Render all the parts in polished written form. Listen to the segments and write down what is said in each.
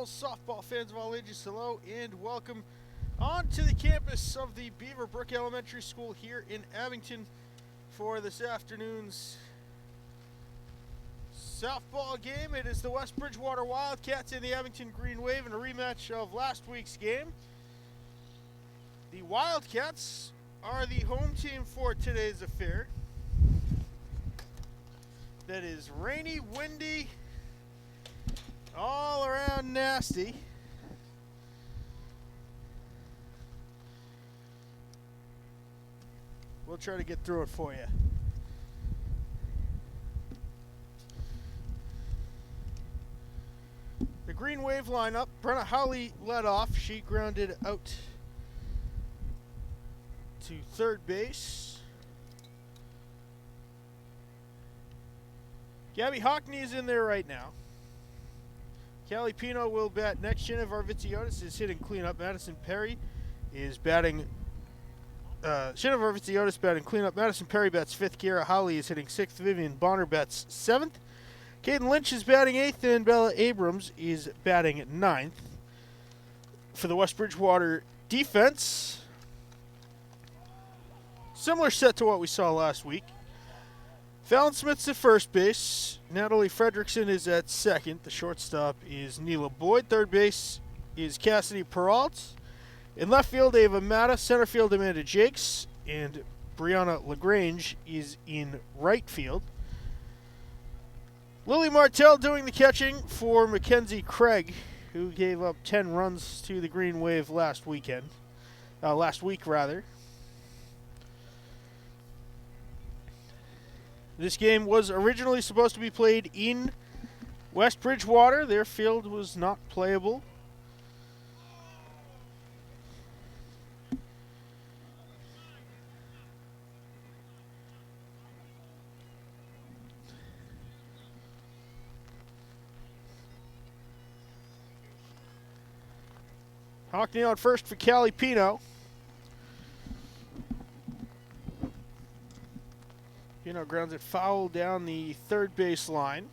softball fans of all ages, hello and welcome on to the campus of the Beaverbrook Elementary School here in Abington for this afternoon's softball game. It is the West Bridgewater Wildcats and the Abington Green Wave in a rematch of last week's game. The Wildcats are the home team for today's affair. That is rainy, windy, all around nasty. We'll try to get through it for you. The Green Wave lineup. Brenna Howley led off. She grounded out to third base. Gabby Hockney is in there right now. Callie Pino will bat next. Shannon Varvitsiotis is hitting cleanup. Madison Perry is batting. Shannon Varvitsiotis batting cleanup. Madison Perry bats fifth. Kiara Howley is hitting sixth. Vivian Bonner bats seventh. Caden Lynch is batting eighth, and Bella Abrams is batting ninth. For the West Bridgewater defense, similar set to what we saw last week. Fallon Smith's at first base. Natalie Fredrickson is at second. The shortstop is Neela Boyd. Third base is Cassidy Peralt. In left field, Ava Matta. Center field, Amanda Jakes. And Brianna LaGrange is in right field. Lily Martell doing the catching for Mackenzie Craig, who gave up 10 runs to the Green Wave last week. This game was originally supposed to be played in West Bridgewater. Their field was not playable. Hockney on first for Callie Pino. Pino grounds it foul down the third base line.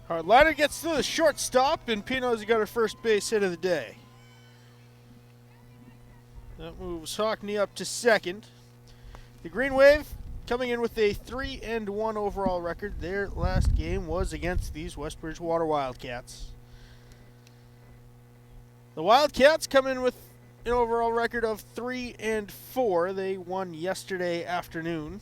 Hardliner gets to the shortstop, and Pino's got her first base hit of the day. That moves Hockney up to second. The Green Wave coming in with a 3-1 overall record. Their last game was against these West Bridgewater Wildcats. The Wildcats come in with an overall record of 3-4. They won yesterday afternoon.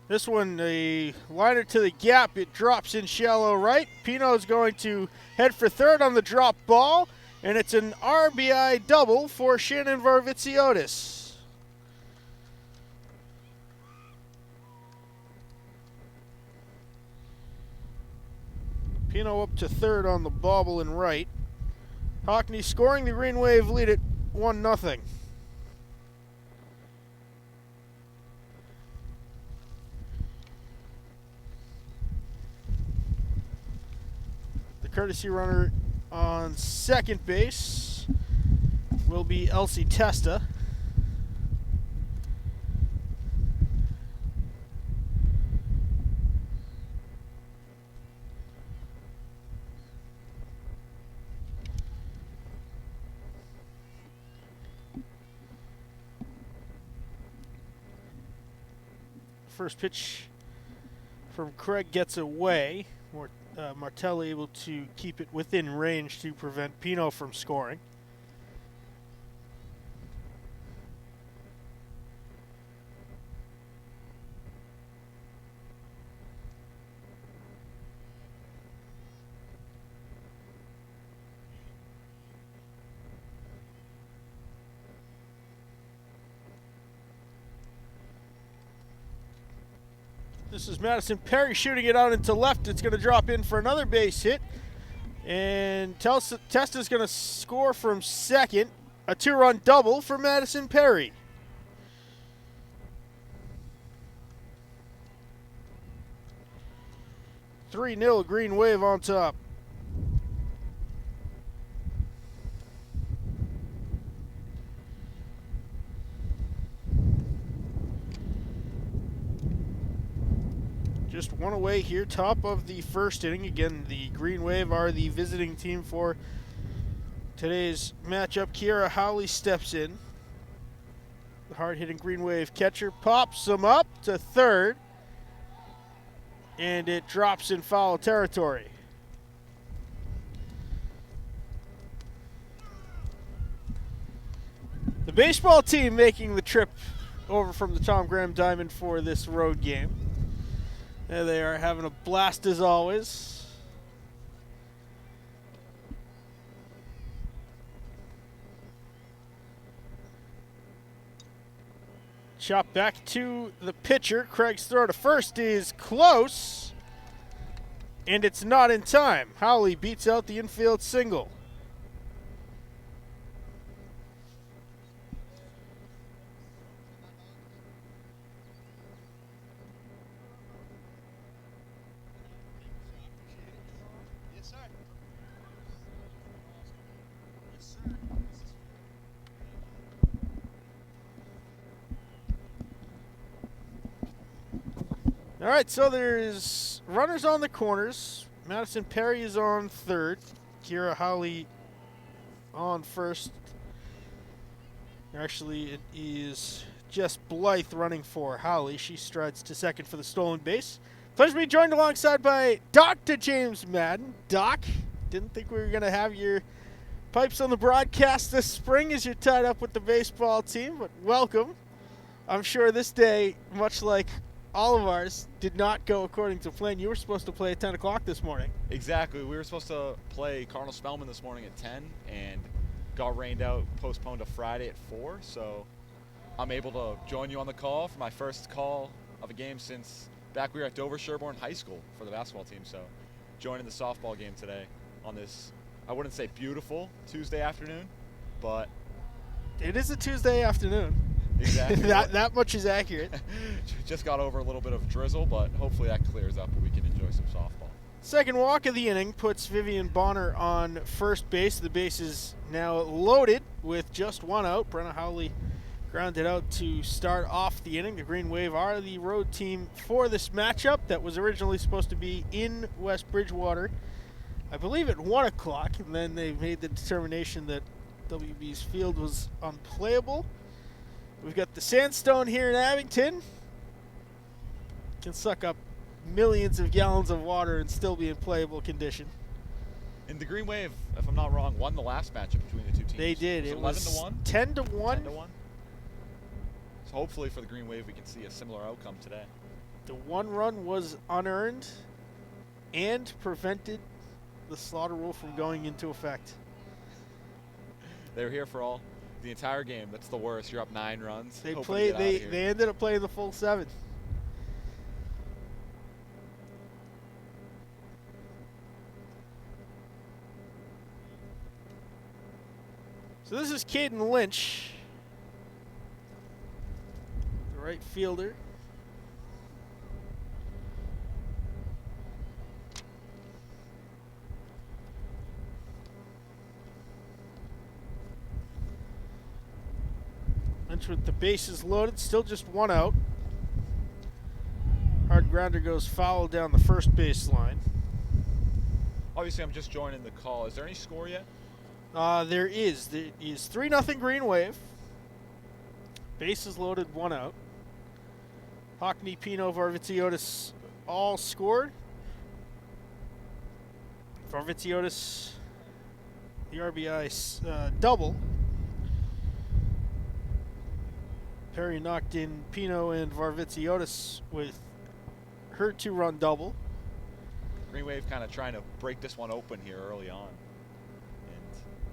This one, a liner to the gap. It drops in shallow right. Pino's going to head for third on the drop ball, and it's an RBI double for Shannon Varvitsiotis. Pino up to third on the bobble and right. Hockney scoring. The Green Wave lead at 1-0. Courtesy runner on second base will be Elsie Testa. First pitch from Craig gets away. Martell able to keep it within range to prevent Pino from scoring. This is Madison Perry shooting it out into left. It's going to drop in for another base hit. And Testa's going to score from second. A 2-run double for Madison Perry. (3-0) Green Wave on top. Just one away here, top of the first inning. Again, the Green Wave are the visiting team for today's matchup. Kiera Howley steps in. The hard-hitting Green Wave catcher pops him up to third, and it drops in foul territory. The baseball team making the trip over from the Tom Graham Diamond for this road game. There they are, having a blast as always. Chop back to the pitcher. Craig's throw to first is close, and it's not in time. Howley beats out the infield single. All right, so there's runners on the corners. Madison Perry is on third. Kiera Howley on first. Actually, it is Jess Blythe running for Howley. She strides to second for the stolen base. Pleasure to be joined alongside by Dr. James Madden. Doc, didn't think we were going to have your pipes on the broadcast this spring as you're tied up with the baseball team, but welcome. I'm sure this day, much like all of ours, did not go according to plan. You were supposed to play at 10 o'clock this morning. Exactly. We were supposed to play Cardinal Spellman this morning at 10 and got rained out, postponed to Friday at 4. So I'm able to join you on the call for my first call of a game since back we were at Dover Sherborne High School for the basketball team. So joining the softball game today on this, I wouldn't say beautiful Tuesday afternoon, but it is a Tuesday afternoon. Exactly. that much is accurate. Just got over a little bit of drizzle, but hopefully that clears up and we can enjoy some softball. Second walk of the inning puts Vivian Bonner on first base. The base is now loaded with just one out. Brenna Howley grounded out to start off the inning. The Green Wave are the road team for this matchup that was originally supposed to be in West Bridgewater, I believe at 1 o'clock, and then they made the determination that WB's field was unplayable. We've got the sandstone here in Abington. Can suck up millions of gallons of water and still be in playable condition. And the Green Wave, if I'm not wrong, won the last matchup between the two teams. They did. It 11 was to 1. 10 to 1. So hopefully for the Green Wave we can see a similar outcome today. The one run was unearned and prevented the slaughter rule from going into effect. They were here for the entire game. That's the worst. You're up 9 runs. They ended up playing the full 7. So this is Caden Lynch, the right fielder. Lynch with the bases loaded, still just one out. Hard grounder goes foul down the first baseline. Obviously, I'm just joining the call. Is there any score yet? There is. There is 3-0 Green Wave. Bases loaded, one out. Hockney, Pino, Varvitsiotis all scored. Varvitsiotis, the RBI double. Perry knocked in Pino and Varvitsiotis with her 2-run double. Green Wave kind of trying to break this one open here early on.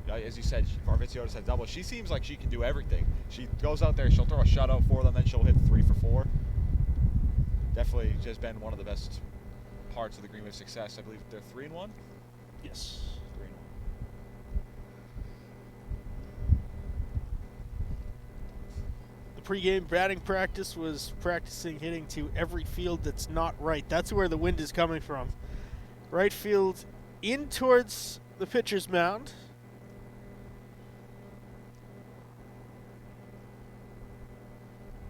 And as you said, Varvitsiotis had double. She seems like she can do everything. She goes out there, she'll throw a shutout for them, then she'll hit 3 for 4. definitely just been one of the best parts of the Green Wave success. I believe they're 3-1. Yes. 3-1. The pregame batting practice was practicing hitting to every field that's not right. That's where the wind is coming from. Right field in towards the pitcher's mound.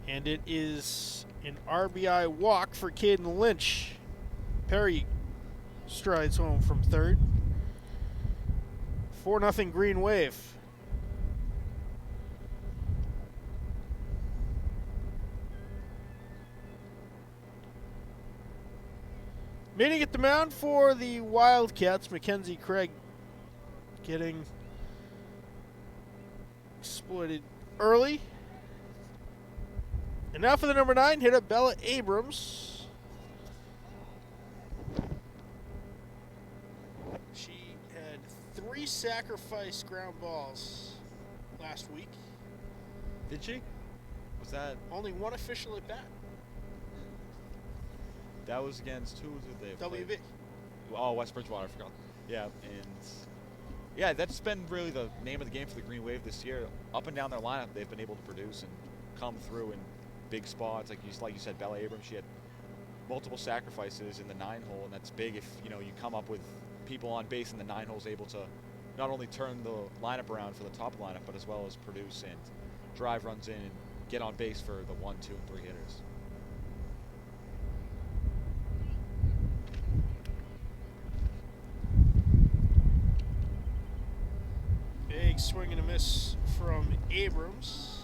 And it is an RBI walk for Caden Lynch. Perry strides home from third. 4-0 Green Wave. Meeting at the mound for the Wildcats, Mackenzie Craig getting exploited early. And now for the number 9 hitter, Bella Abrams. She had 3 sacrifice ground balls last week. Did she? Was that? Only 1 official at bat. That was against who did they play? WB. Oh, West Bridgewater, I forgot. Yeah, and yeah, that's been really the name of the game for the Green Wave this year. Up and down their lineup, they've been able to produce and come through in big spots. Like you said, Bella Abrams, she had multiple sacrifices in the 9-hole, and that's big if you come up with people on base in the 9 holes able to not only turn the lineup around for the top lineup, but as well as produce and drive runs in and get on base for the 1, 2, and 3 hitters. Big swing and a miss from Abrams.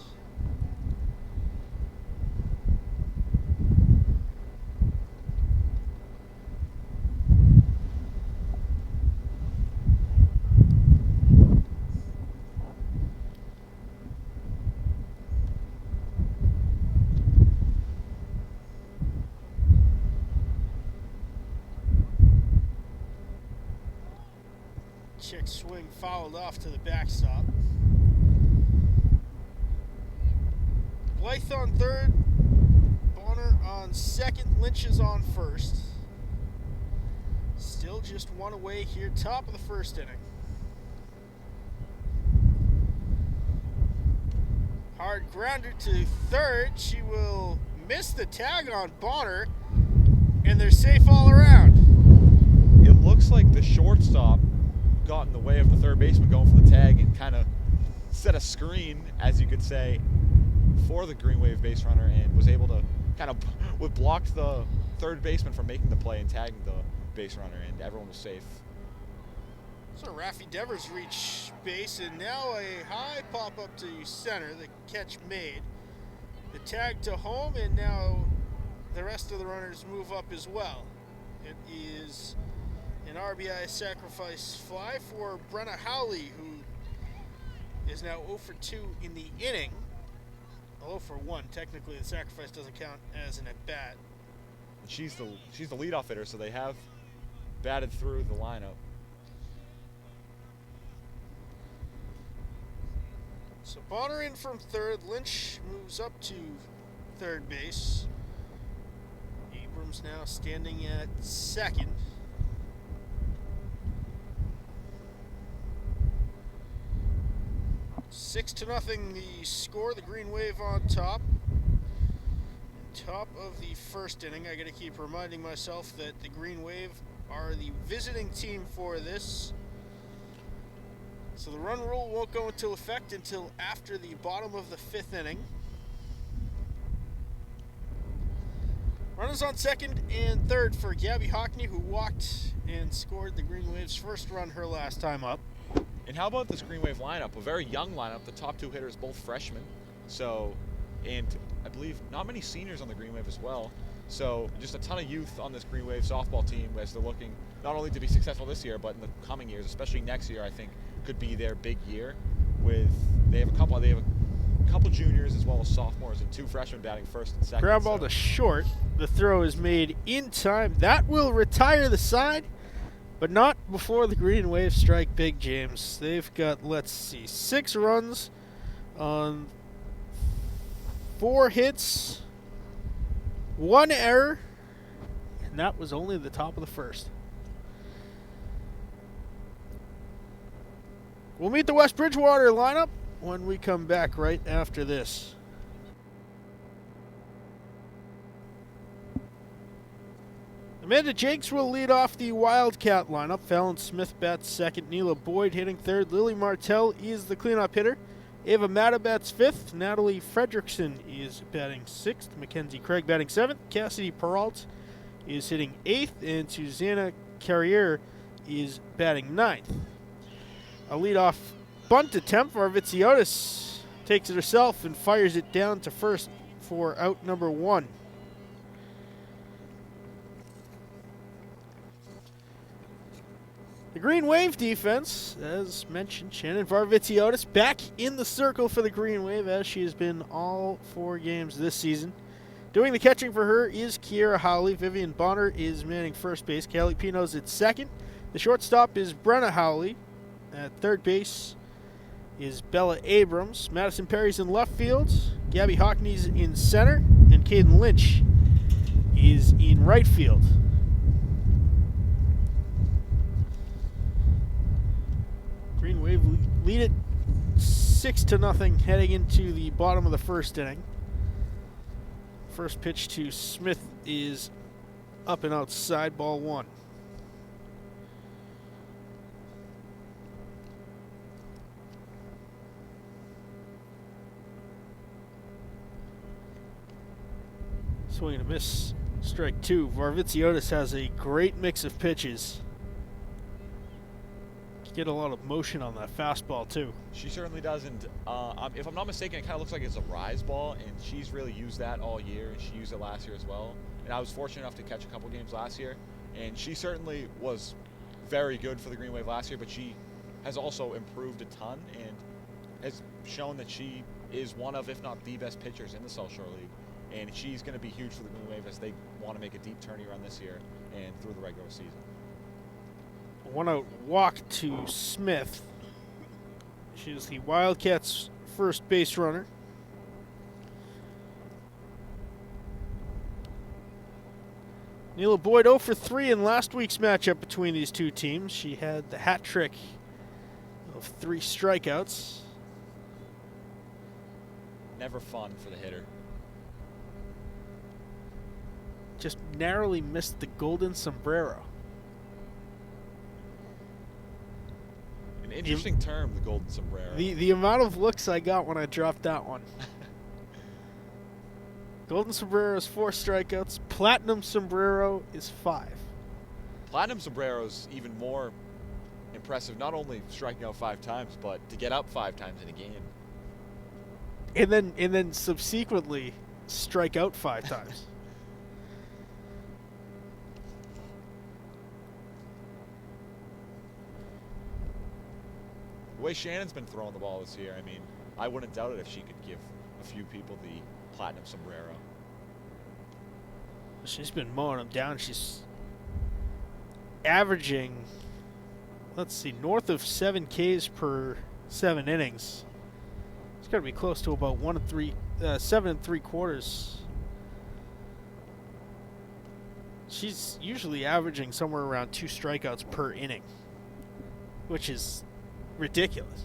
Check swing fouled off to the backstop. Blythe on third, Bonner on second, Lynch is on first. Still just 1 away here, top of the first inning. Hard grounder to third. She will miss the tag on Bonner, and they're safe all around. It looks like the shortstop got in the way of the third baseman going for the tag and kind of set a screen, as you could say, for the Green Wave base runner, and was able to kind of blocked the third baseman from making the play and tagging the base runner, and everyone was safe. So Raffy Devers reach base, and now a high pop up to center. The catch made. The tag to home, and now the rest of the runners move up as well. It is an RBI sacrifice fly for Brenna Howley, who is now 0 for 2 in the inning. 0 for 1. Technically, the sacrifice doesn't count as an at-bat. She's the leadoff hitter, so they have batted through the lineup. So Bonner in from third. Lynch moves up to third base. Abrams now standing at second. 6-0 the score. The Green Wave on top. Top of the first inning. I got to keep reminding myself that the Green Wave are the visiting team for this. So the run rule won't go into effect until after the bottom of the 5th inning. Runners on second and third for Gabby Hockney, who walked and scored the Green Wave's first run her last time up. And how about this Green Wave lineup? A very young lineup. The top 2 hitters, both freshmen. So, and I believe not many seniors on the Green Wave as well. So just a ton of youth on this Green Wave softball team as they're looking not only to be successful this year, but in the coming years, especially next year, I think could be their big year. They have a couple juniors as well as sophomores and 2 freshmen batting first and second. Ground ball to short. The throw is made in time. That will retire the side, but not before the Green Wave strike big, James. They've got, 6 runs on 4 hits, 1 error, And that was only the top of the first. We'll meet the West Bridgewater lineup when we come back right after this. Amanda Jakes will lead off the Wildcat lineup. Fallon Smith bats second. Neela Boyd hitting third. Lily Martell is the cleanup hitter. Ava Mata bats fifth. Natalie Fredrickson is batting sixth. Mackenzie Craig batting seventh. Cassidy Peralt is hitting eighth. And Susanna Carrier is batting ninth. A leadoff bunt attempt. Varvitsiotis takes it herself and fires it down to first for out number one. The Green Wave defense, as mentioned, Shannon Varvitsiotis back in the circle for the Green Wave, as she has been all 4 games this season. Doing the catching for her is Kiera Howley. Vivian Bonner is manning first base. Kelly Pino's at second. The shortstop is Brenna Howley. At third base is Bella Abrams. Madison Perry's in left field. Gabby Hockney's in center. And Caden Lynch is in right field. Green Wave lead it 6-0 heading into the bottom of the first inning. First pitch to Smith is up and outside, ball one. Swing and a miss, strike two. Varvitsiotis has a great mix of pitches. Get a lot of motion on that fastball too. She certainly does, and if I'm not mistaken, it kind of looks like it's a rise ball, and she's really used that all year, and she used it last year as well. And I was fortunate enough to catch a couple games last year, and she certainly was very good for the Green Wave last year, but she has also improved a ton and has shown that she is one of, if not the best pitchers in the South Shore League. And she's going to be huge for the Green Wave as they want to make a deep tourney run this year and through the regular season. One out walk to Smith. She is the Wildcats' first base runner. Neela Boyd 0 for 3 in last week's matchup between these two teams. She had the hat trick of 3 strikeouts. Never fun for the hitter. Just narrowly missed the golden sombrero. An interesting term, the golden sombrero. The amount of looks I got when I dropped that one. Golden sombrero is 4 strikeouts. Platinum sombrero is 5. Platinum sombrero is even more impressive, not only striking out 5 times, but to get up 5 times in a game. And then subsequently strike out 5 times. The way Shannon's been throwing the ball this year, I mean, I wouldn't doubt it if she could give a few people the platinum sombrero. She's been mowing them down. She's averaging, let's see, north of 7 Ks per 7 innings. It's got to be close to about 7 3/4. She's usually averaging somewhere around 2 strikeouts per inning, which is ridiculous.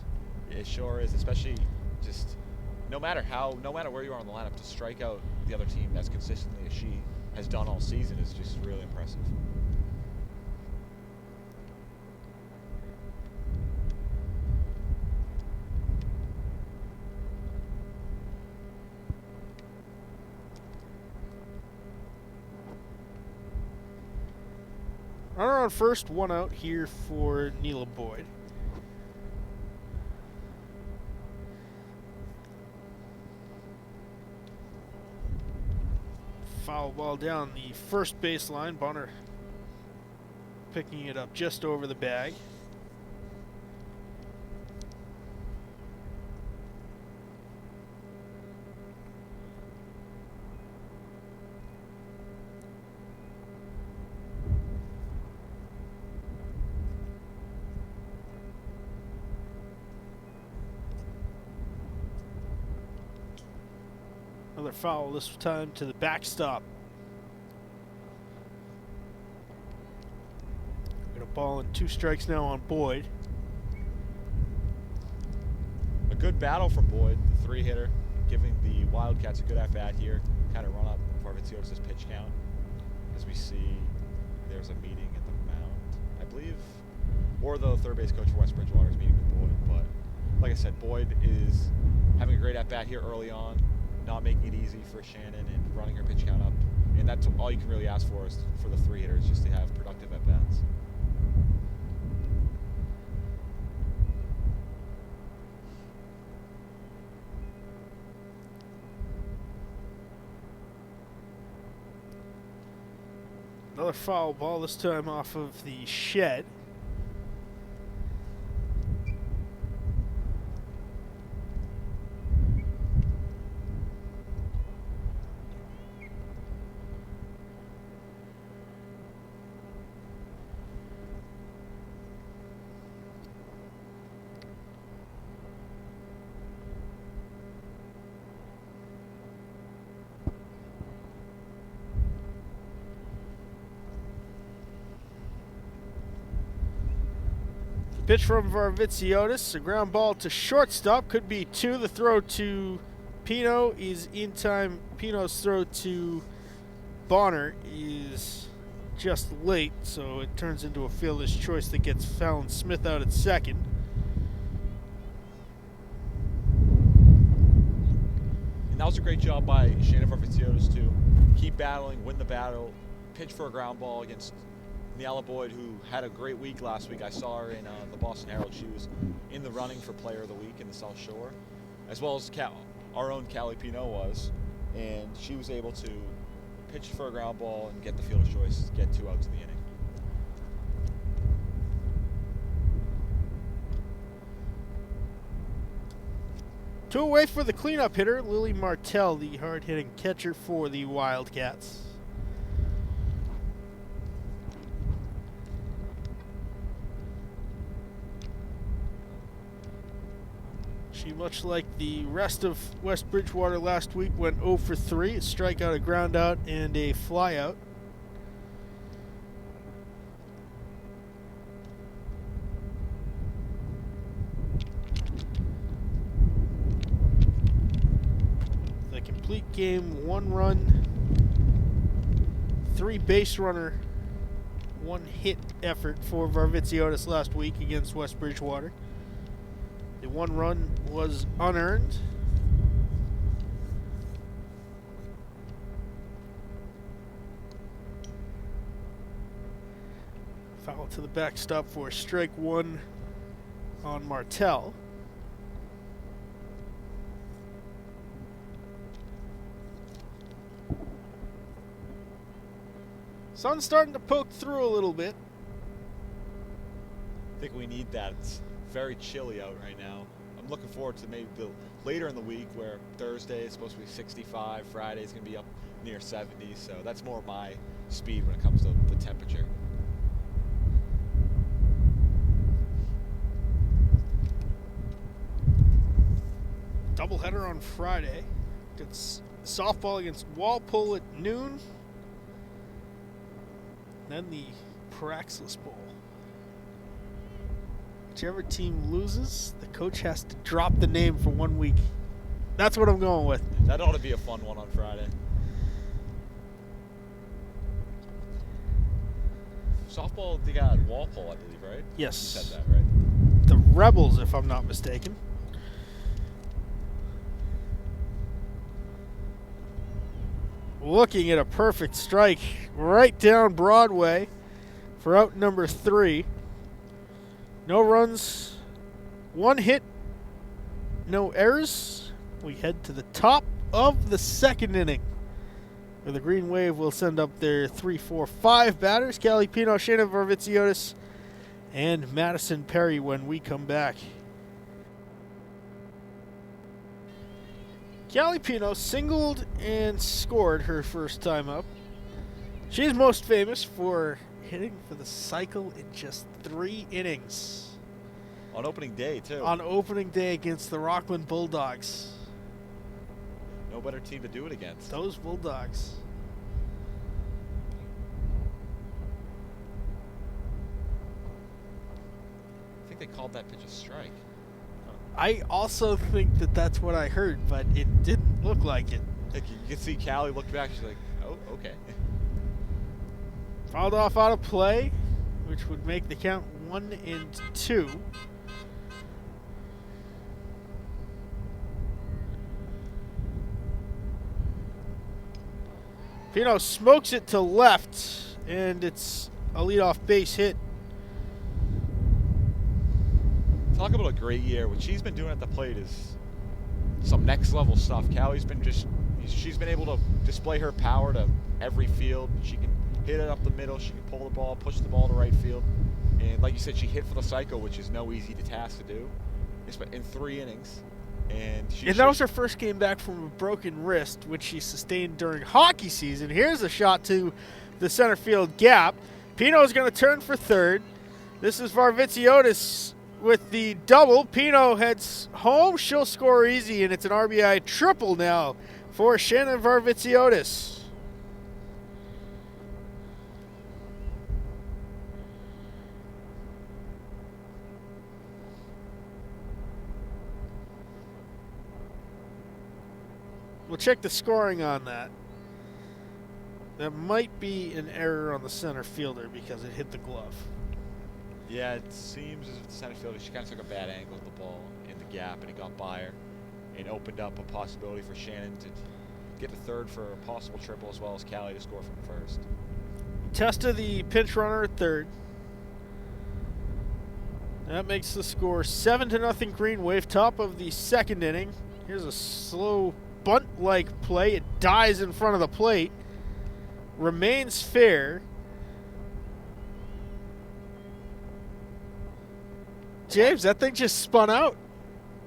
It sure is, especially just no matter where you are on the lineup, to strike out the other team as consistently as she has done all season is just really impressive. Runner on first, 1 out here for Neela Boyd. Foul ball down the first baseline. Bonner picking it up just over the bag. Another foul, this time to the backstop. Ball and 2 strikes now on Boyd. A good battle from Boyd, the 3-hitter, giving the Wildcats a good at-bat here. Kind of run up Varvitsiotis' pitch count. As we see, there's a meeting at the mound, I believe. Or the third base coach for West Bridgewater is meeting with Boyd. But like I said, Boyd is having a great at-bat here early on, not making it easy for Shannon and running her pitch count up. And that's all you can really ask for is for the 3-hitters, just to have productive at-bats. Another foul ball, this time off of the shed. Pitch from Varvitsiotis, a ground ball to shortstop, could be 2. The throw to Pino is in time. Pino's throw to Bonner is just late, so it turns into a fielder's choice that gets Fallon Smith out at second. And that was a great job by Shannon Varvitsiotis to keep battling, win the battle, pitch for a ground ball against Niala Boyd, who had a great week last week. I saw her in the Boston Herald. She was in the running for Player of the Week in the South Shore, as well as our own Callie Pino was. And she was able to pitch for a ground ball and get the fielder's choice, get 2 outs in the inning. Two away for the cleanup hitter, Lily Martell, the hard-hitting catcher for the Wildcats. She, much like the rest of West Bridgewater last week, went 0 for 3, a strikeout, a ground out, and a fly out. The complete game, 1 run, 3 base runner, 1 hit effort for Varvitsiotis last week against West Bridgewater. The 1 run was unearned. Foul to the backstop for strike 1 on Martell. Sun's starting to poke through a little bit. I think we need that. It's very chilly out right now. I'm looking forward to maybe later in the week where Thursday is supposed to be 65, Friday is going to be up near 70, so that's more my speed when it comes to the temperature. Doubleheader on Friday. It's softball against Walpole at noon. Then the Paraxis Bowl. Whichever team loses, the coach has to drop the name for 1 week. That's what I'm going with. That ought to be a fun one on Friday. Softball, they got Walpole, I believe, right? Yes. You said that, right? The Rebels, if I'm not mistaken. Looking at a perfect strike right down Broadway for out number 3. No runs, 1 hit, no errors. We head to the top of the 2nd inning, where the Green Wave will send up their 3, 4, 5 batters. Callie Pino, Shannon Varvitsiotis, and Madison Perry when we come back. Callie Pino singled and scored her first time up. She's most famous for hitting for the cycle in just 3 innings. On opening day, too. On opening day against the Rockland Bulldogs. No better team to do it against. Those Bulldogs. called that pitch a strike. I also think that that's what I heard, but it didn't look like it. Like, you can see Callie look back. She's like, oh, okay. Fouled off out of play, which would make the count 1-2. Pino smokes it to left, and it's a leadoff base hit. Talk about a great year. What she's been doing at the plate is some next level stuff. Callie's been she's been able to display her power to every field. She can hit it up the middle. She can pull the ball, push the ball to right field. And like you said, she hit for the cycle, which is no easy task to do. In 3 innings. And that was her first game back from a broken wrist, which she sustained during hockey season. Here's a shot to the center field gap. Pino is going to turn for third. This is Varvitsiotis with the double. Pino heads home. She'll score easy, and it's an RBI triple now for Shannon Varvitsiotis. We'll check the scoring on that. That might be an error on the center fielder because it hit the glove. Yeah, it seems as if the center fielder, she kind of took a bad angle with the ball in the gap, and it got by her and opened up a possibility for Shannon to get to third for a possible triple, as well as Callie to score from first. Testa, the pinch runner at third. That makes the score 7-0 Green Wave, top of the second inning. Here's a slow bunt-like play. It dies in front of the plate. Remains fair. James, that thing just spun out.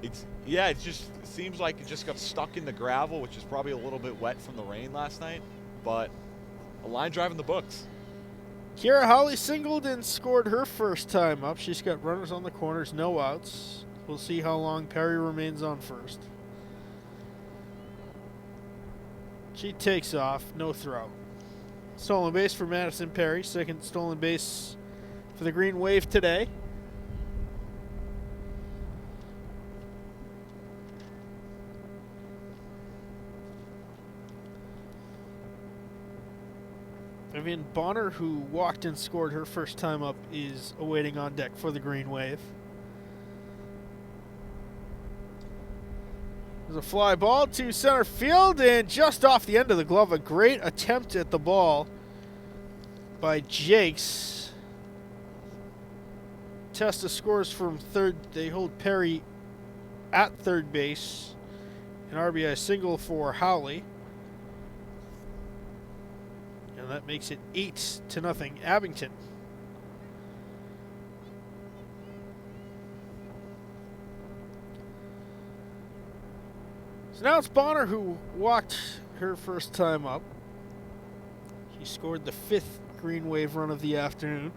It seems like it just got stuck in the gravel, which is probably a little bit wet from the rain last night, but a line drive in the books. Kira Holly singled and scored her first time up. She's got runners on the corners, no outs. We'll see how long Perry remains on first. She takes off, no throw. Stolen base for Madison Perry. Second stolen base for the Green Wave today. Vivian Bonner, who walked and scored her first time up, is awaiting on deck for the Green Wave. There's a fly ball to center field, and just off the end of the glove, a great attempt at the ball by Jakes. Testa scores from third. They hold Perry at third base. An RBI single for Howley. And that makes it 8-0 Abington. So now it's Bonner who walked her first time up. She scored the 5th Green Wave run of the afternoon.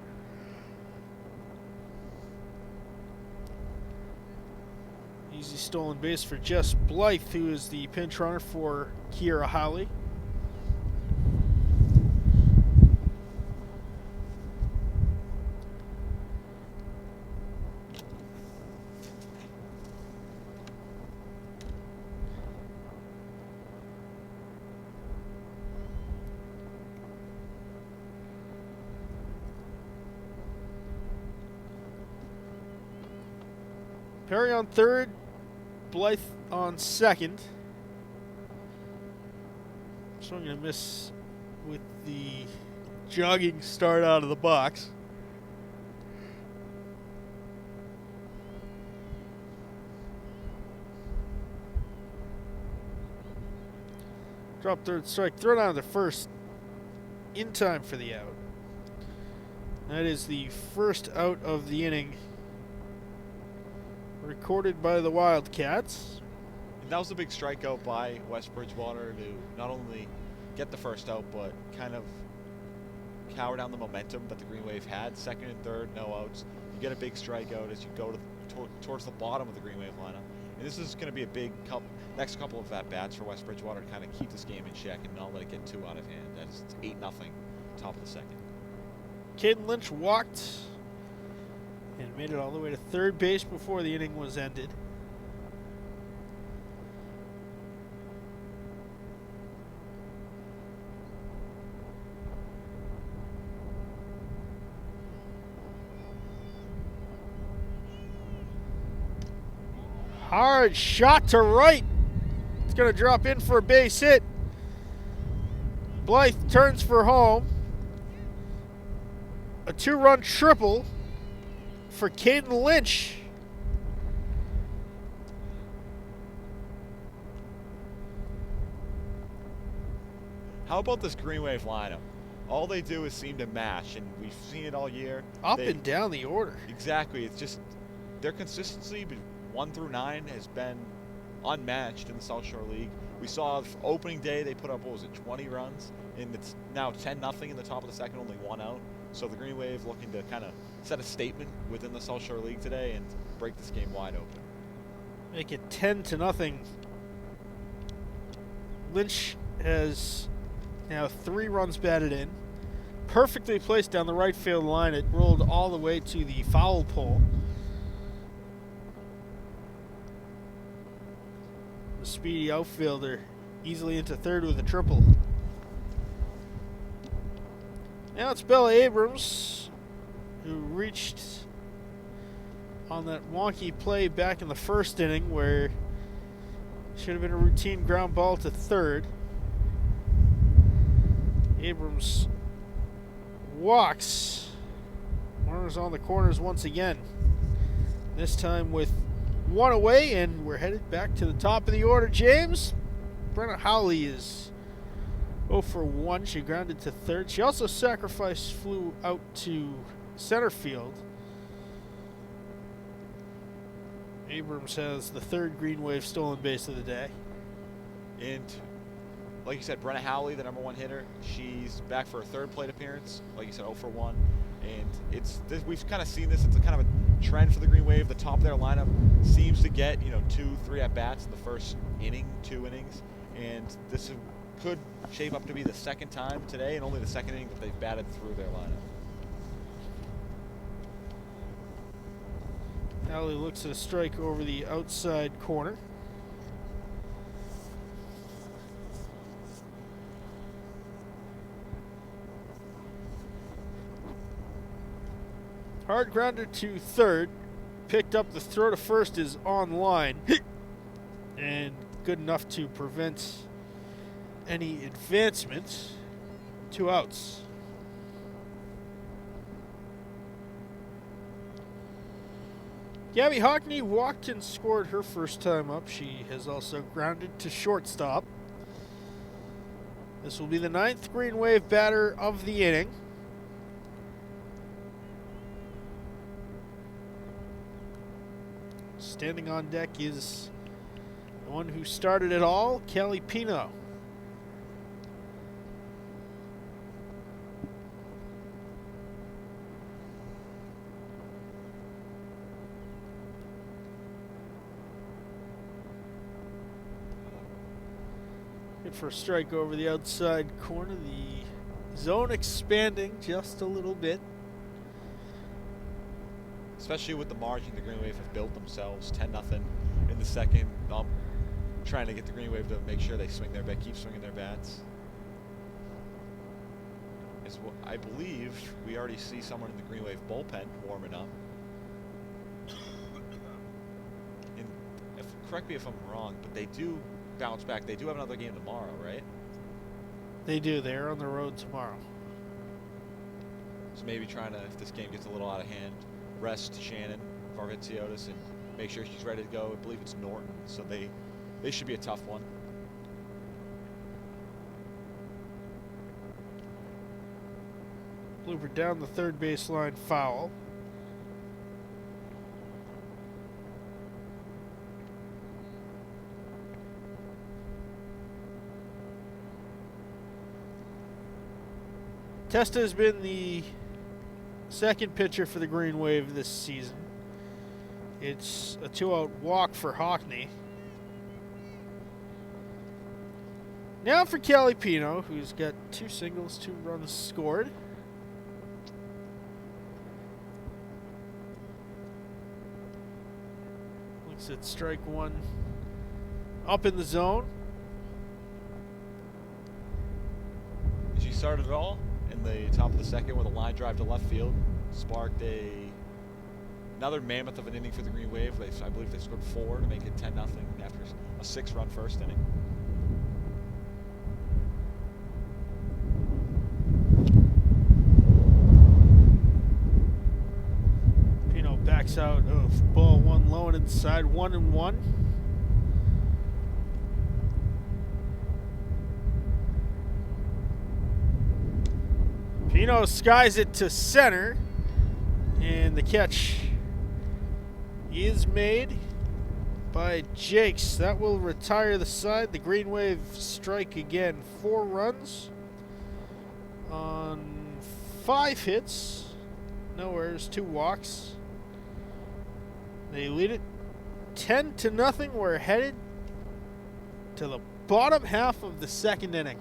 Easy stolen base for Jess Blythe, who is the pinch runner for Kiera Howley. Perry on third, Blythe on second. Swing and a miss with the jogging start out of the box. Drop third strike, throw down to first in time for the out. That is the first out of the inning, recorded by the Wildcats. And that was a big strikeout by West Bridgewater to not only get the first out, but kind of cower down the momentum that the Green Wave had. Second and third, no outs. You get a big strikeout as you go towards the bottom of the Green Wave lineup. And this is going to be a big next couple of at-bats for West Bridgewater to kind of keep this game in check and not let it get too out of hand. That is 8-0, top of the second. Caden Lynch walked and made it all the way to third base before the inning was ended. Hard shot to right. It's going to drop in for a base hit. Blythe turns for home. A 2-run triple for Caden Lynch. How about this Green Wave lineup? All they do is seem to mash, and we've seen it all year. Up and down the order. Exactly. It's just their consistency 1 through 9 has been unmatched in the South Shore League. We saw opening day they put up, 20 runs, and it's now 10-0 in the top of the second, only 1 out. So the Green Wave looking to kind of set a statement within the South Shore League today and break this game wide open. Make it 10-0. Lynch has now 3 runs batted in. Perfectly placed down the right field line. It rolled all the way to the foul pole. The speedy outfielder easily into third with a triple. Now it's Bella Abrams, who reached on that wonky play back in the first inning where should have been a routine ground ball to third. Abrams walks. Runners on the corners once again. This time with 1 away, and we're headed back to the top of the order. James, Brenna Howley is 0 for 1. She grounded to third. She also sacrificed, flew out to center field. Abrams has the 3rd Green Wave stolen base of the day. And like you said, Brenna Howley, the #1 hitter, she's back for her 3rd plate appearance. Like you said, 0 for 1. And we've kind of seen this. It's a kind of a trend for the Green Wave. The top of their lineup seems to get 2-3 at bats in the first inning, 2 innings, and this could shape up to be the 2nd time today, and only the 2nd inning that they've batted through their lineup. Howley looks at a strike over the outside corner. Hard grounder to third. Picked up, the throw to first is on line. And good enough to prevent any advancement. 2 outs. Gabby Hockney walked and scored her first time up. She has also grounded to shortstop. This will be the 9th Green Wave batter of the inning. Standing on deck is the one who started it all, Kelly Pino. Good for a strike over the outside corner. The zone expanding just a little bit. Especially with the margin the Green Wave have built themselves, 10-0 in the second. Trying to get the Green Wave to make sure they keep swinging their bats. I believe we already see someone in the Green Wave bullpen warming up. And correct me if I'm wrong, but they do bounce back. They do have another game tomorrow, right? They do. They're on the road tomorrow. So maybe trying to, if this game gets a little out of hand, rest Shannon Varvitsiotis and make sure she's ready to go. I believe it's Norton, so they should be a tough one. Blooper down the third baseline, foul. Testa has been the 2nd pitcher for the Green Wave this season. It's a 2-out walk for Hockney. Now for Kelly Pino, who's got 2 singles, 2 runs scored. So it's strike one up in the zone. She started it all in the top of the second with a line drive to left field. Sparked another mammoth of an inning for the Green Wave. I believe they scored 4 to make it 10-0 after a 6-run first inning. Pino backs out of ball one low and inside, 1-1. Pino skies it to center, and the catch is made by Jakes. That will retire the side. The Green Wave strike again. 4 runs on 5 hits. No errors, 2 walks. They lead it 10-0. We're headed to the bottom half of the second inning.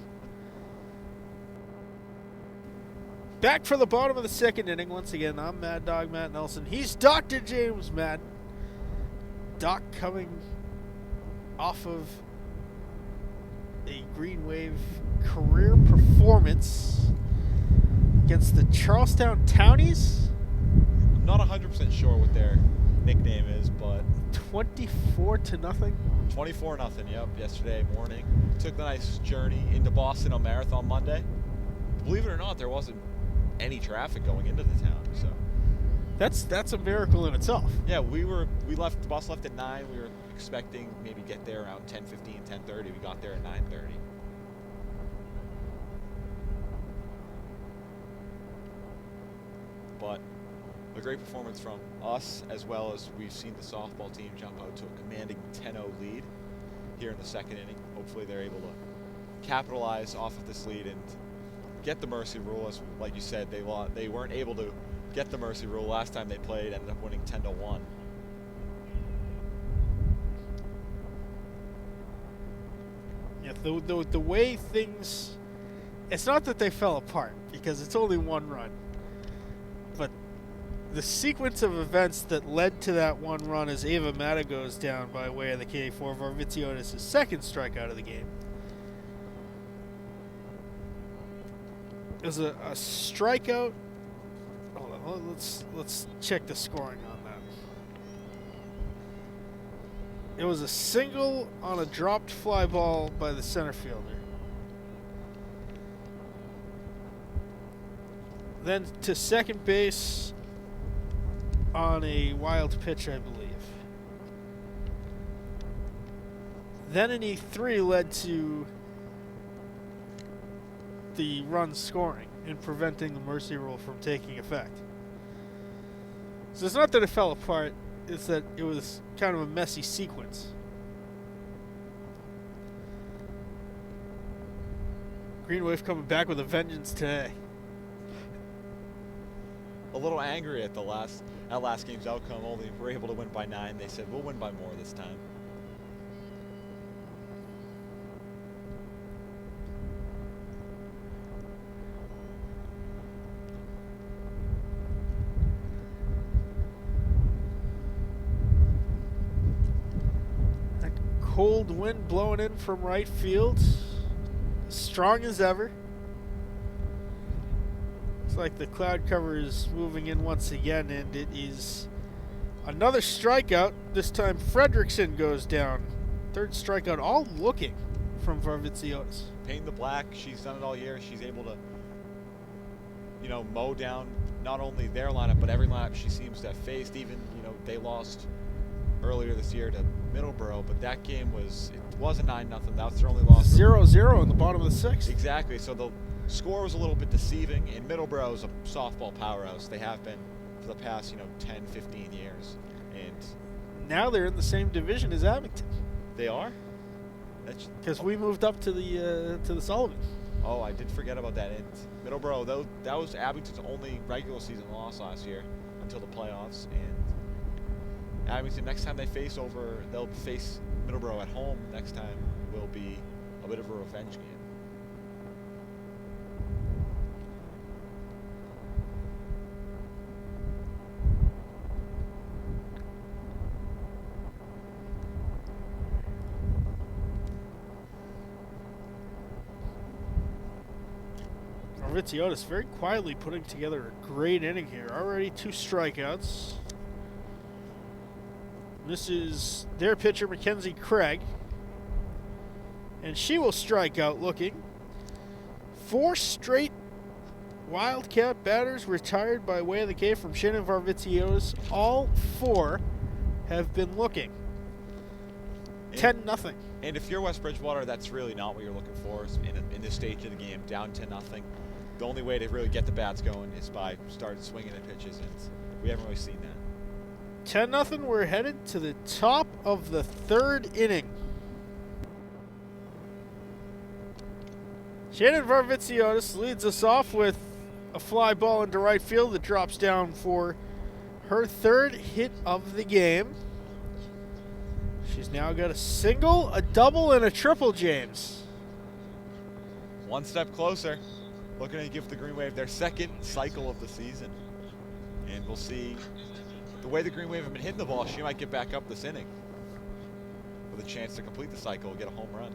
Back for the bottom of the second inning. Once again, I'm Mad Dog Matt Nelson. He's Dr. James Madden. Doc coming off of a Green Wave career performance against the Charlestown Townies. I'm not 100% sure what their nickname is, but 24-0. 24-0, yep, yesterday morning. Took the nice journey into Boston on Marathon Monday. Believe it or not, there wasn't any traffic going into the town, so that's a miracle in itself. yeah, the bus left at 9. We were expecting maybe get there around 10:15, 10:30. We got there at 9:30. But a great performance from us, as well as we've seen the softball team jump out to a commanding 10-0 lead here in the second inning. Hopefully they're able to capitalize off of this lead and get the mercy rule. As like you said, they weren't able to get the mercy rule last time they played. Ended up winning 10-1. Yeah, the way things, it's not that they fell apart because it's only 1 run, but the sequence of events that led to that 1 run as Ava Mata goes down by way of the K4 Varvitsiotis' second strikeout of the game. It was a strikeout. Hold on, let's check the scoring on that. It was a single on a dropped fly ball by the center fielder. Then to second base on a wild pitch, I believe. Then an E3 led to the run scoring and preventing the mercy rule from taking effect. So it's not that it fell apart, it's that it was kind of a messy sequence. Green Wave coming back with a vengeance today. A little angry at last game's outcome. Only we're able to win by 9. They said we'll win by more this time. Cold wind blowing in from right field, strong as ever. Looks like the cloud cover is moving in once again, and it is another strikeout. This time Fredrickson goes down. 3rd strikeout, all looking from Varvitsiotis. Painting the black, she's done it all year. She's able to, mow down not only their lineup, but every lineup she seems to have faced. Even, they lost earlier this year to Middleborough, but that game was a 9-0. That was their only loss. 0-0 in the bottom of the 6th. Exactly. So the score was a little bit deceiving. And Middleborough is a softball powerhouse. They have been for the past 10, 15 years. And now they're in the same division as Abington. They are? Because we moved up to the Sullivan. Oh, I did forget about that. And Middleborough, though, that was Abington's only regular season loss last year until the playoffs. And Abington, next time they'll face Middleborough at home. Next time will be a bit of a revenge game. Varvitsiotis very quietly putting together a great inning here. Already 2 strikeouts. This is their pitcher, Mackenzie Craig. And she will strike out looking. 4 straight Wildcat batters retired by way of the K from Shannon Varvitsiotis. All 4 have been looking. 10-0. And if you're West Bridgewater, that's really not what you're looking for in this stage of the game, down 10-0. The only way to really get the bats going is by starting swinging at pitches, and we haven't really seen that. 10-0. We're headed to the top of the 3rd inning. Shannon Varvitsiotis leads us off with a fly ball into right field that drops down for her 3rd hit of the game. She's now got a single, a double, and a triple, James. One step closer. Looking to give the Green Wave their 2nd cycle of the season. And we'll see. The way the Green Wave have been hitting the ball, she might get back up this inning with a chance to complete the cycle and get a home run.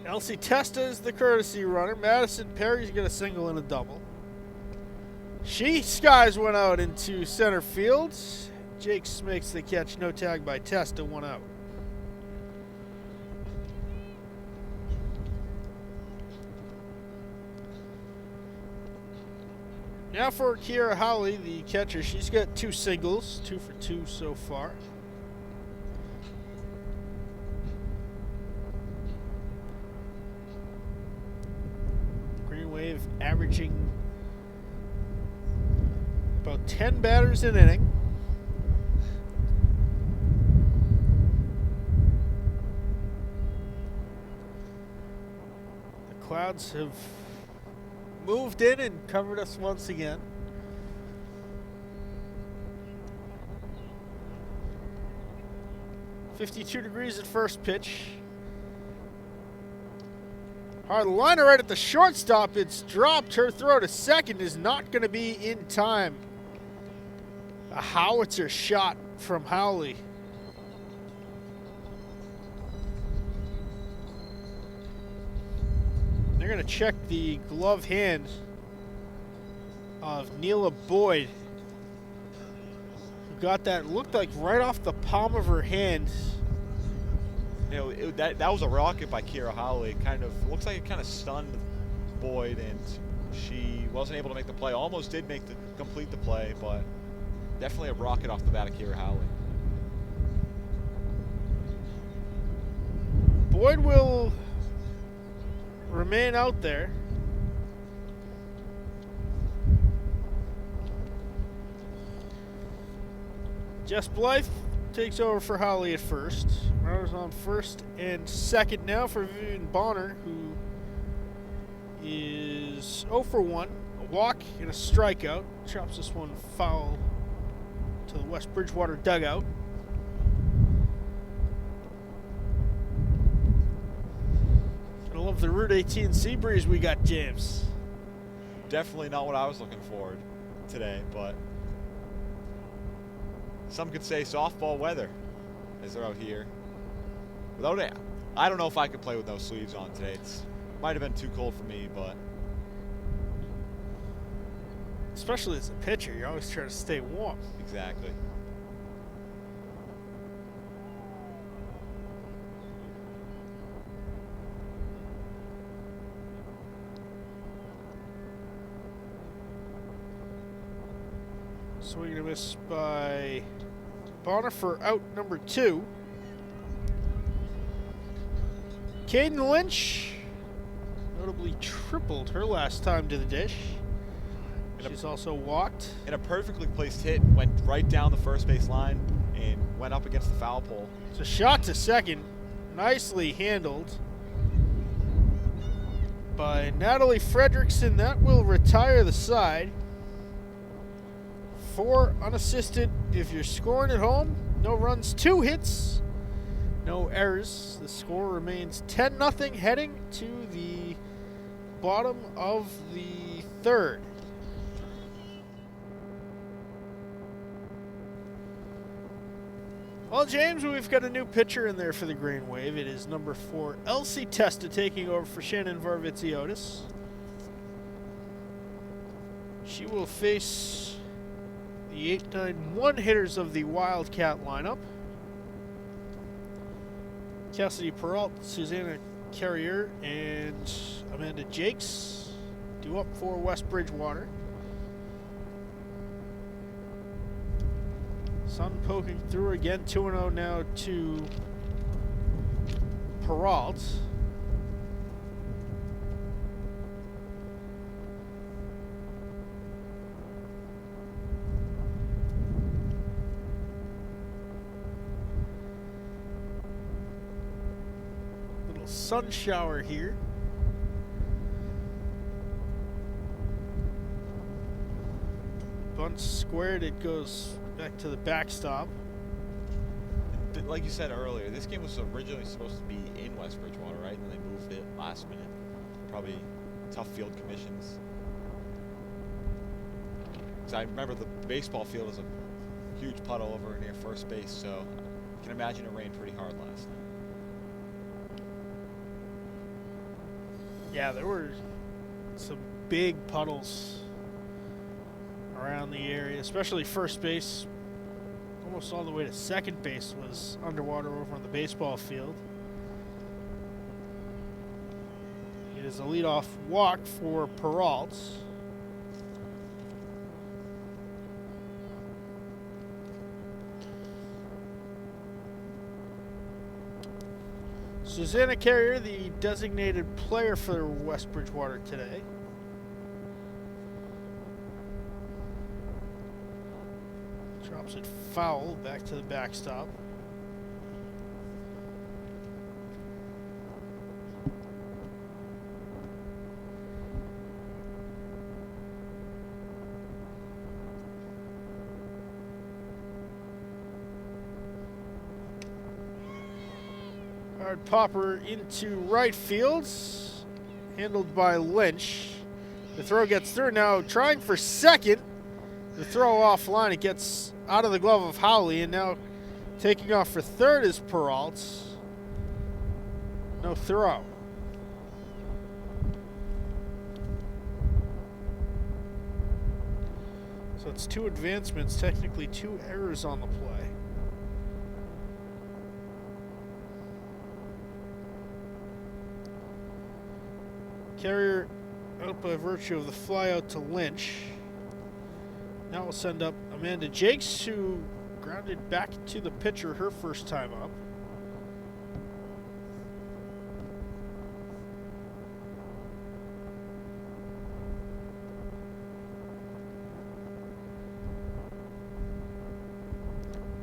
Elsie Testa is the courtesy runner. Madison Perry's got a single and a double. She skies one out into center field. Jakes makes the catch, no tag by Testa, 1 out. Now for Kiera Howley, the catcher. She's got 2 singles, 2 for 2 so far. Green Wave averaging about 10 batters an inning. Clouds have moved in and covered us once again. .52 degrees at first pitch. Hard liner right at the shortstop. It's dropped. Her throw to second is not going to be in time. A howitzer shot from Howley. They're going to check the glove hand of Neela Boyd, who got that, looked like right off the palm of her hand. You know, that was a rocket by Kiera Howley. Looks like it kind of stunned Boyd, and she wasn't able to make the play. Almost did complete the play, but definitely a rocket off the bat of Kiera Howley. Boyd will remain out there. Jess Blythe takes over for Howley at first. Runners on first and second now for Vivian Bonner, who is 0 for 1. A walk and a strikeout. Chops this one foul to the West Bridgewater dugout. I love the Route 18 sea breeze we got, James. Definitely not what I was looking for today, but some could say softball weather as they're out here. Without it, I don't know if I could play with no sleeves on today. It might have been too cold for me, but especially as a pitcher, you're always trying to stay warm. Exactly. Swing and a miss by Bonner for out number 2. Caden Lynch notably tripled her last time to the dish. She's also walked. And a perfectly placed hit went right down the first base line and went up against the foul pole. It's a shot to second, nicely handled by Natalie Fredrickson. That will retire the side. 4 unassisted if you're scoring at home. No runs, 2 hits, no errors. The score remains 10-0 heading to the bottom of the 3rd. Well, James, we've got a new pitcher in there for the Green Wave. It is number 4, Elsie Testa, taking over for Shannon Varvitsiotis. She will face the 8-9-1 hitters of the Wildcat lineup. Cassidy Peralt, Susanna Carrier, and Amanda Jakes due up for West Bridgewater. Sun poking through again, 2-0 now to Peralt. Little sun shower here. Bunt squared, it goes back to the backstop. Like you said earlier, this game was originally supposed to be in West Bridgewater, right? And then they moved it last minute. Probably tough field conditions. Because I remember the baseball field is a huge puddle over near first base, so I can imagine it rained pretty hard last night. Yeah, there were some big puddles around the area, especially first base. Almost all the way to second base was underwater over on the baseball field. It is a leadoff walk for Peralt. Susanna Carrier, the designated player for West Bridgewater today. Drops it foul back to the backstop. Hard popper into right field, handled by Lynch. The throw gets through now, trying for second. The throw offline, it gets out of the glove of Howley, and now taking off for third is Peralt. No throw. So it's 2 advancements, technically 2 errors on the play. Carrier out by virtue of the flyout to Lynch. Now we'll send up Amanda Jakes, who grounded back to the pitcher her first time up.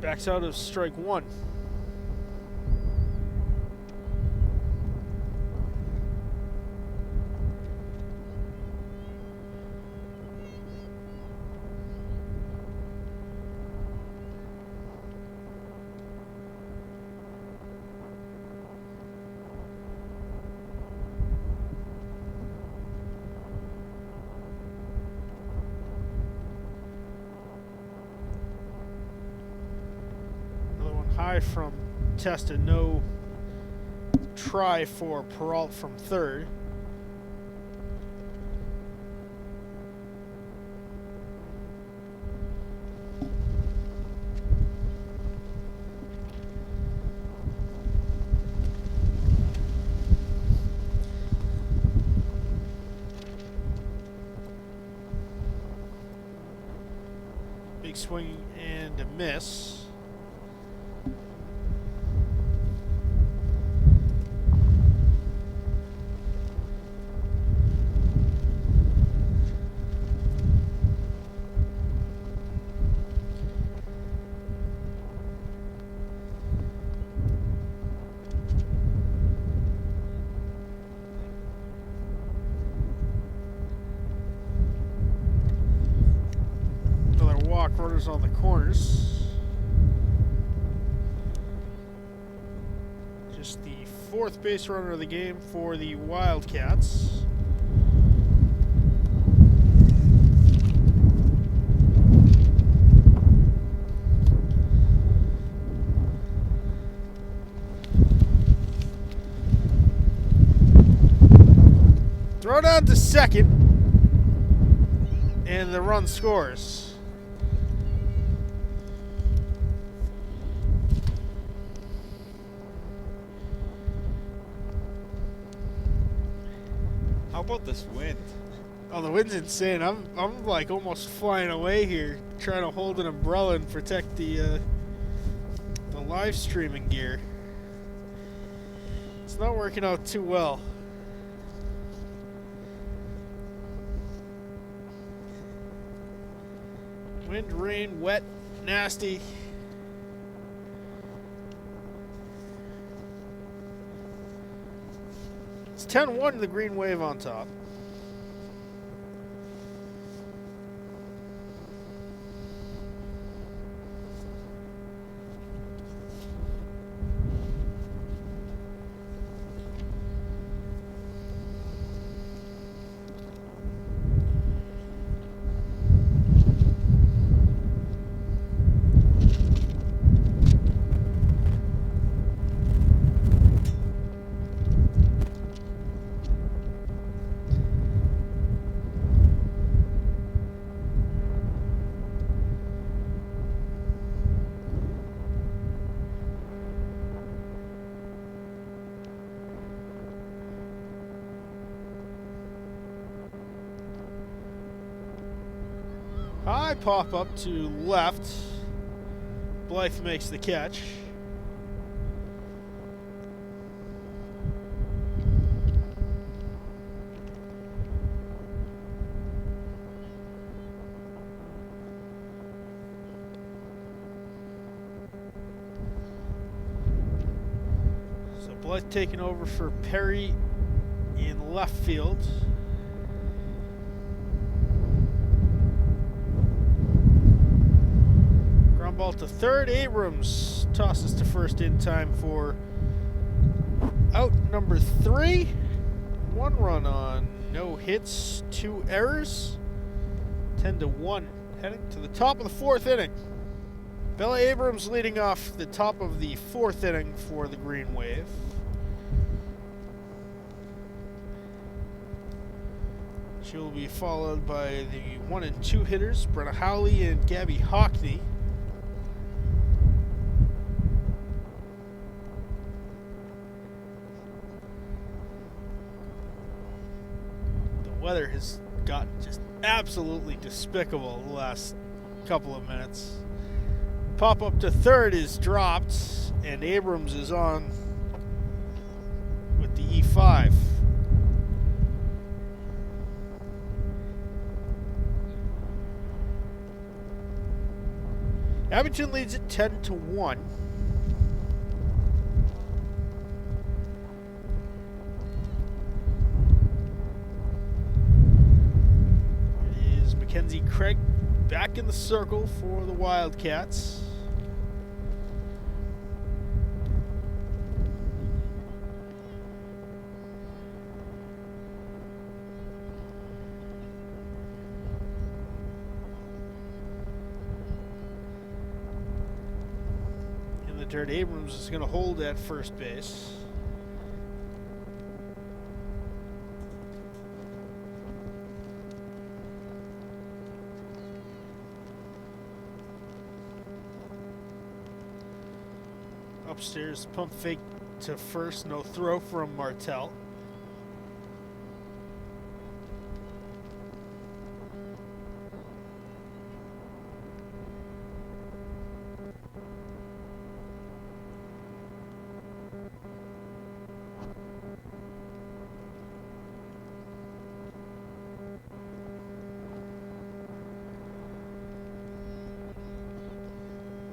Backs out of strike 1. High from Testa, no try for Peralt from third. Big swing and a miss. Runners on the corners. Just the 4th base runner of the game for the Wildcats. Throw down to second. And the run scores. How about this wind? Oh, the wind's insane. I'm like almost flying away here, trying to hold an umbrella and protect the live streaming gear. It's not working out too well. Wind, rain, wet, nasty. It's 10-1, the green wave on top. High pop up to left. Blythe makes the catch. So Blythe taking over for Perry in left field. Ball to third. Abrams tosses to first in time for out number 3. 1 run on no hits, 2 errors. 10-1. Heading to the top of the 4th inning. Bella Abrams leading off the top of the 4th inning for the Green Wave. She'll be followed by the 1 and 2 hitters, Brenna Howley and Gabby Hockney. Weather has gotten just absolutely despicable the last couple of minutes. Pop up to third is dropped, and Abrams is on with the E5. Abington leads it 10-1. Mackenzie Craig back in the circle for the Wildcats. In the dirt, Abrams is going to hold at first base. Upstairs, pump fake to first, no throw from Martell.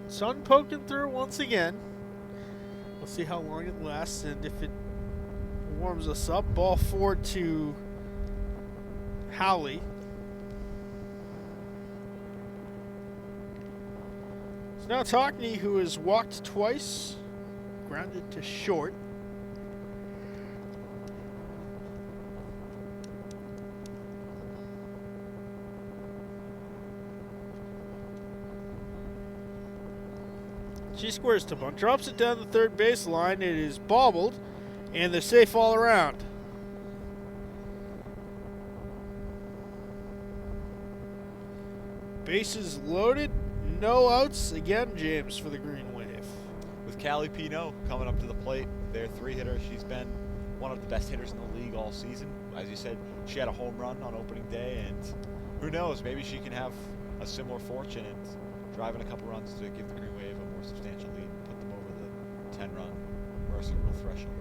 Sun poking through once again. We'll see how long it lasts and if it warms us up. Ball 4 to Howley. So now Hockney, who has walked twice, grounded to short. She squares to bunt, drops it down the third baseline. It is bobbled, and they're safe all around. Bases loaded, no outs. Again, James for the Green Wave. With Callie Pino coming up to the plate, their 3-hitter, she's been one of the best hitters in the league all season. As you said, she had a home run on opening day, and who knows, maybe she can have a similar fortune and drive in a couple runs to give the Green Wave a more substantial lead and put them over the 10-run Mercer rule threshold.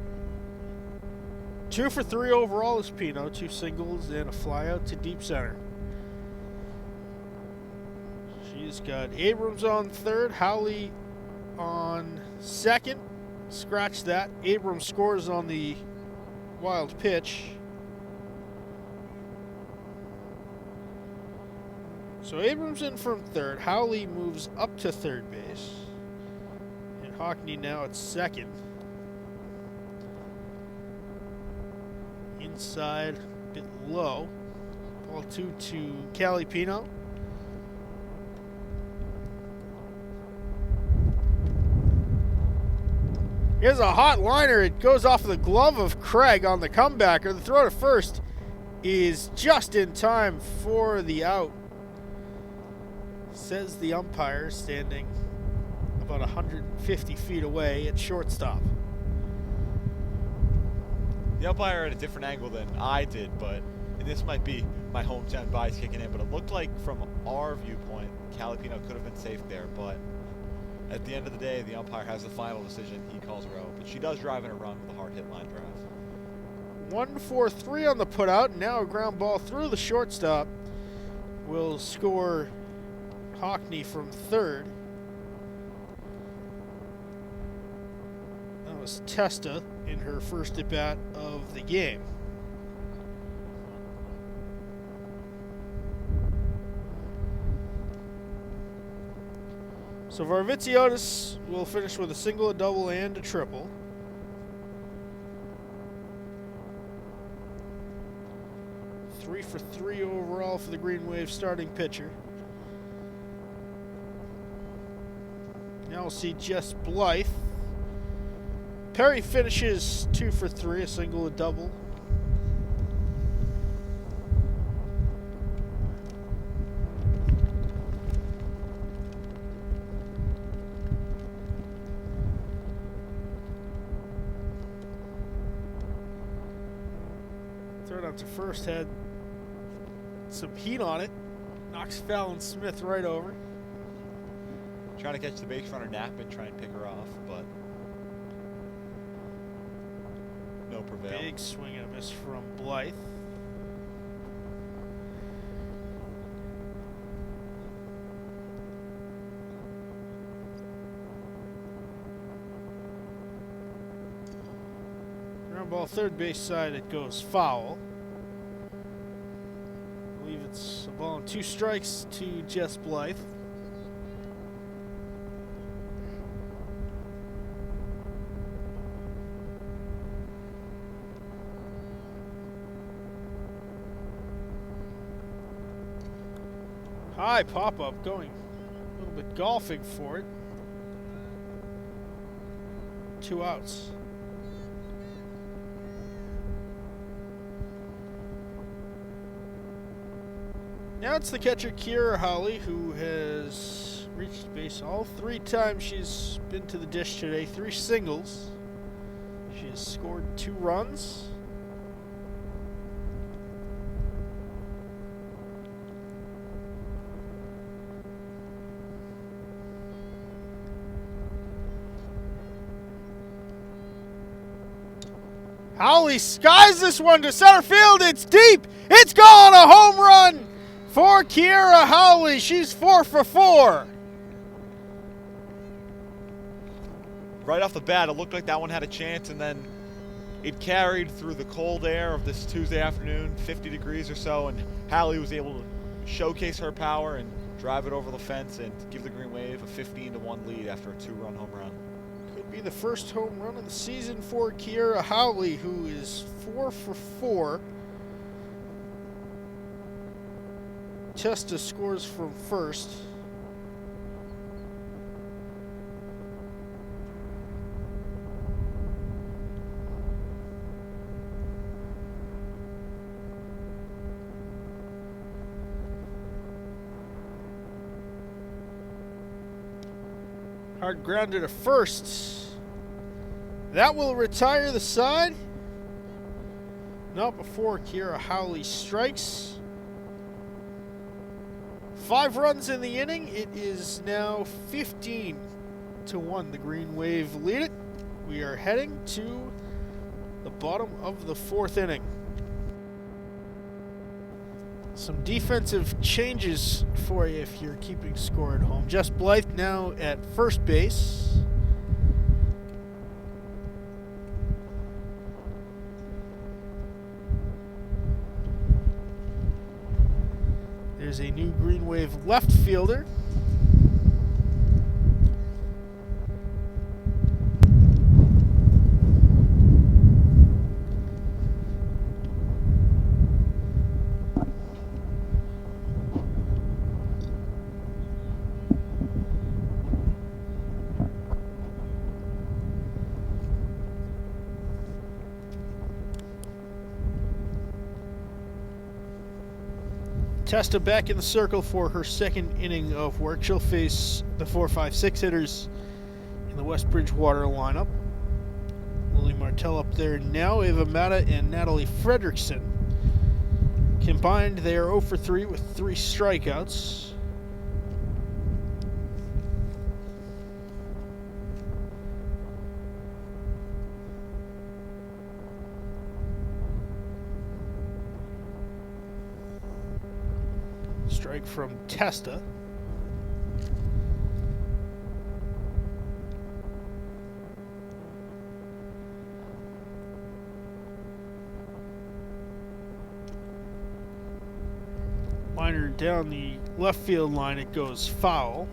2 for 3 overall is Pino, 2 singles and a flyout to deep center. She's got Abrams on third, Howley on second. Scratch that. Abrams scores on the wild pitch. So Abrams in from third. Howley moves up to third base. And Hockney now at second. Inside, a bit low. Ball 2 to Callie Pino. Here's a hot liner. It goes off of the glove of Craig on the comebacker. The throw to first is just in time for the out, says the umpire, standing about 150 feet away at shortstop. The umpire at a different angle than I did, and this might be my hometown bias kicking in, but it looked like from our viewpoint, Callie Pino could have been safe there, but at the end of the day, the umpire has the final decision. He calls her out, but she does drive in a run with a hard hit line drive. 1-4-3 on the putout, and now a ground ball through the shortstop will score Hockney from third. That was Testa in her first at bat of the game. So Varvitsiotis will finish with a single, a double, and a triple. Three for 3 overall for the Green Wave starting pitcher. Now we'll see Jess Blythe. Perry finishes 2 for 3, a single, a double. Third out to first had some heat on it. Knocks Fallon Smith right over. Trying to catch the base runner nap and try and pick her off, but no prevail. Big swing and a miss from Blythe. Ground ball third base side, it goes foul. I believe it's a ball and 2 strikes to Jess Blythe. High pop-up, going a little bit golfing for it. 2 outs. Now it's the catcher, Kiera Howley, who has reached base all 3 times she's been to the dish today. 3 singles. She has scored 2 runs. Howley skies this one to center field. It's deep. It's gone. A home run for Kiera Howley. She's 4 for 4. Right off the bat, it looked like that one had a chance, and then it carried through the cold air of this Tuesday afternoon, 50 degrees or so, and Howley was able to showcase her power and drive it over the fence and give the Green Wave a 15-1 lead after a 2-run home run. Could be the first home run of the season for Kiera Howley, who is 4 for 4. Testa scores from first. Hard grounded to first. That will retire the side. Not before Kira Howley strikes. 5 runs in the inning. It is now 15-1. The Green Wave lead it. We are heading to the bottom of the 4th inning. Some defensive changes for you if you're keeping score at home. Jess Blythe now at first base. There's a new Green Wave left fielder. Testa back in the circle for her second inning of work. She'll face the 4-5-6 hitters in the West Bridgewater lineup. Lily Martell up there now. Ava Mata and Natalie Fredrickson. Combined, they are 0 for 3 with 3 strikeouts. Strike from Testa. Liner down the left field line, it goes foul.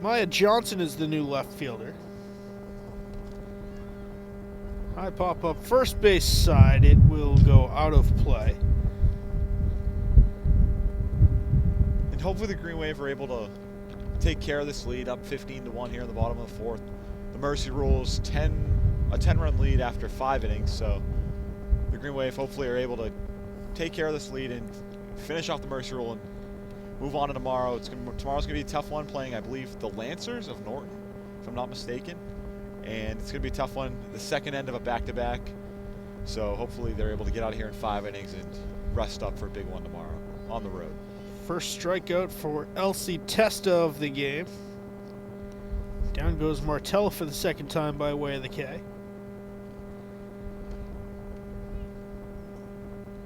Maya Johnson is the new left fielder. High pop up first base side. It will go out of play. And hopefully the Green Wave are able to take care of this lead, up 15-1 here in the bottom of the 4th. The Mercy rules a 10-run lead after 5 innings, so the Green Wave hopefully are able to take care of this lead and finish off the Mercy rule and move on to tomorrow. Tomorrow's going to be a tough one, playing, I believe, the Lancers of Norton, if I'm not mistaken. And it's going to be a tough one, the second end of a back-to-back. So hopefully they're able to get out of here in 5 innings and rest up for a big one tomorrow on the road. First strikeout for Elsie Testa of the game. Down goes Martell for the second time by way of the K.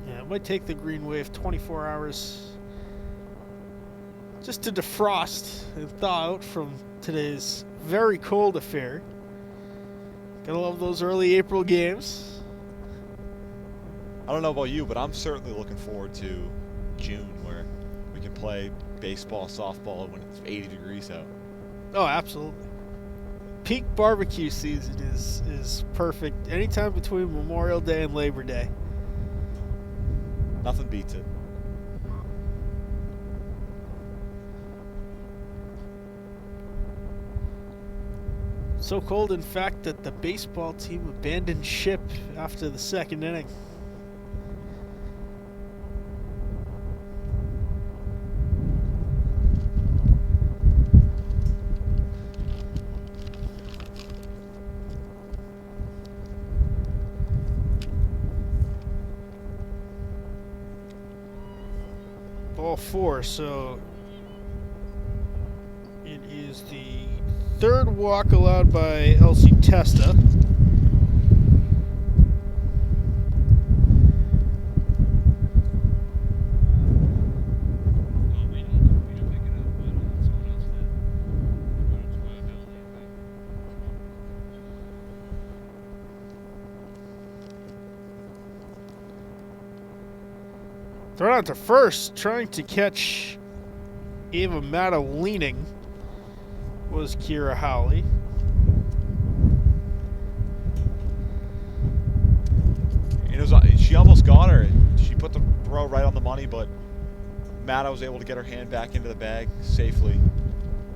Yeah, it might take the Green Wave 24 hours just to defrost and thaw out from today's very cold affair. Gotta love those early April games. I don't know about you, but I'm certainly looking forward to June, where we can play baseball, softball when it's 80 degrees out. Oh, absolutely. Peak barbecue season is perfect anytime between Memorial Day and Labor Day. Nothing beats it. So cold, in fact, that the baseball team abandoned ship after the second inning. Ball 4, so it is the third walk allowed by Elsie Testa. Thrown out to first, trying to catch Ava Mata leaning was Kira Howley. She almost got her. She put the throw right on the money, but Mata was able to get her hand back into the bag safely.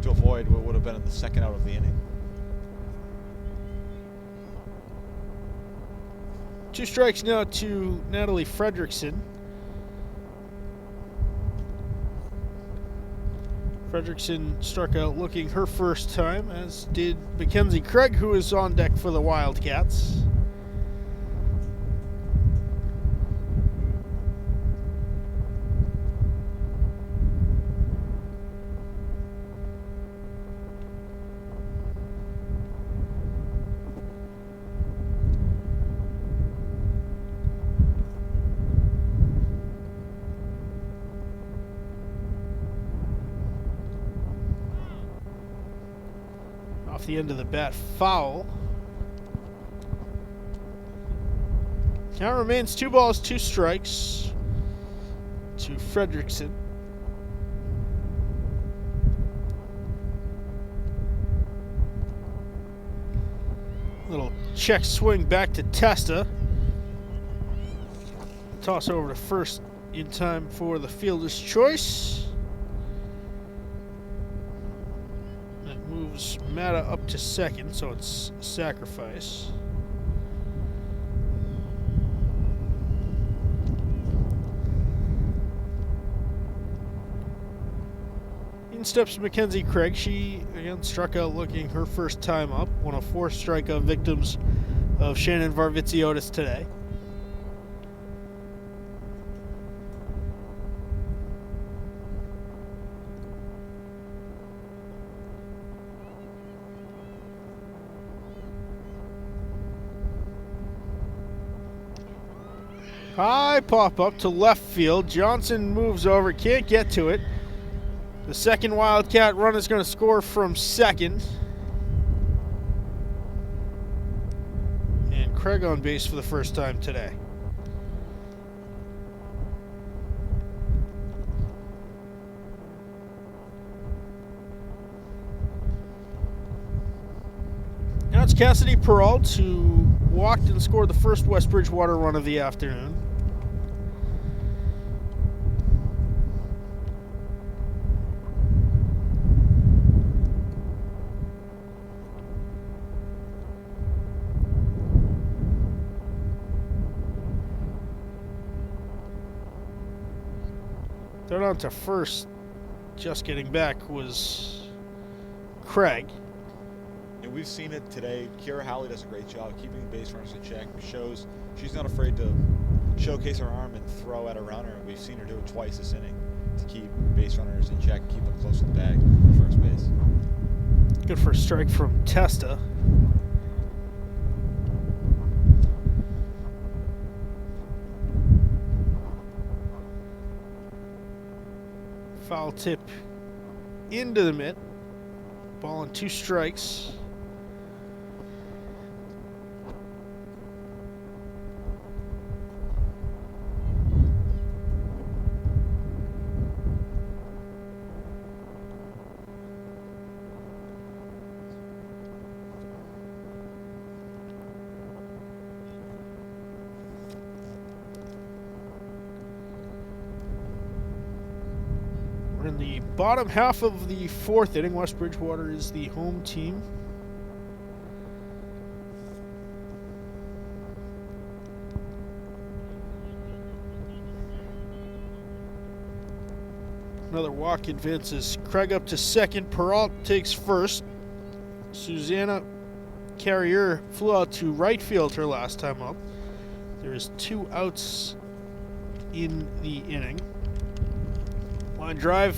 to avoid what would have been in the second out of the inning. 2 strikes now to Natalie Fredrickson. Fredrickson struck out looking her first time, as did Mackenzie Craig, who is on deck for the Wildcats. Off the end of the bat, foul. Count remains 2 balls, 2 strikes to Fredrickson. Little check swing back to Testa. Toss over to first in time for the fielder's choice. Moves Mata up to second, so it's a sacrifice. In steps Mackenzie Craig. She again struck out looking her first time up. One of 4 strikeout victims of Shannon Varvitsiotis today. High pop up to left field. Johnson moves over, can't get to it. The second Wildcat run is going to score from second. And Craig on base for the first time today. Now it's Cassidy Peralt, who walked and scored the first West Bridgewater run of the afternoon. Third on to first, just getting back, was Craig. And we've seen it today. Kira Howley does a great job keeping base runners in check. Shows she's not afraid to showcase her arm and throw at a runner. We've seen her do it twice this inning to keep base runners in check, keep them close to the bag for first base. Good for a strike from Testa. Foul tip into the mitt. Ball and 2 strikes. We're in the bottom half of the 4th inning. West Bridgewater is the home team. Another walk advances Craig up to second. Peralt takes first. Susanna Carrier flew out to right field her last time up. There is 2 outs in the inning. Line drive,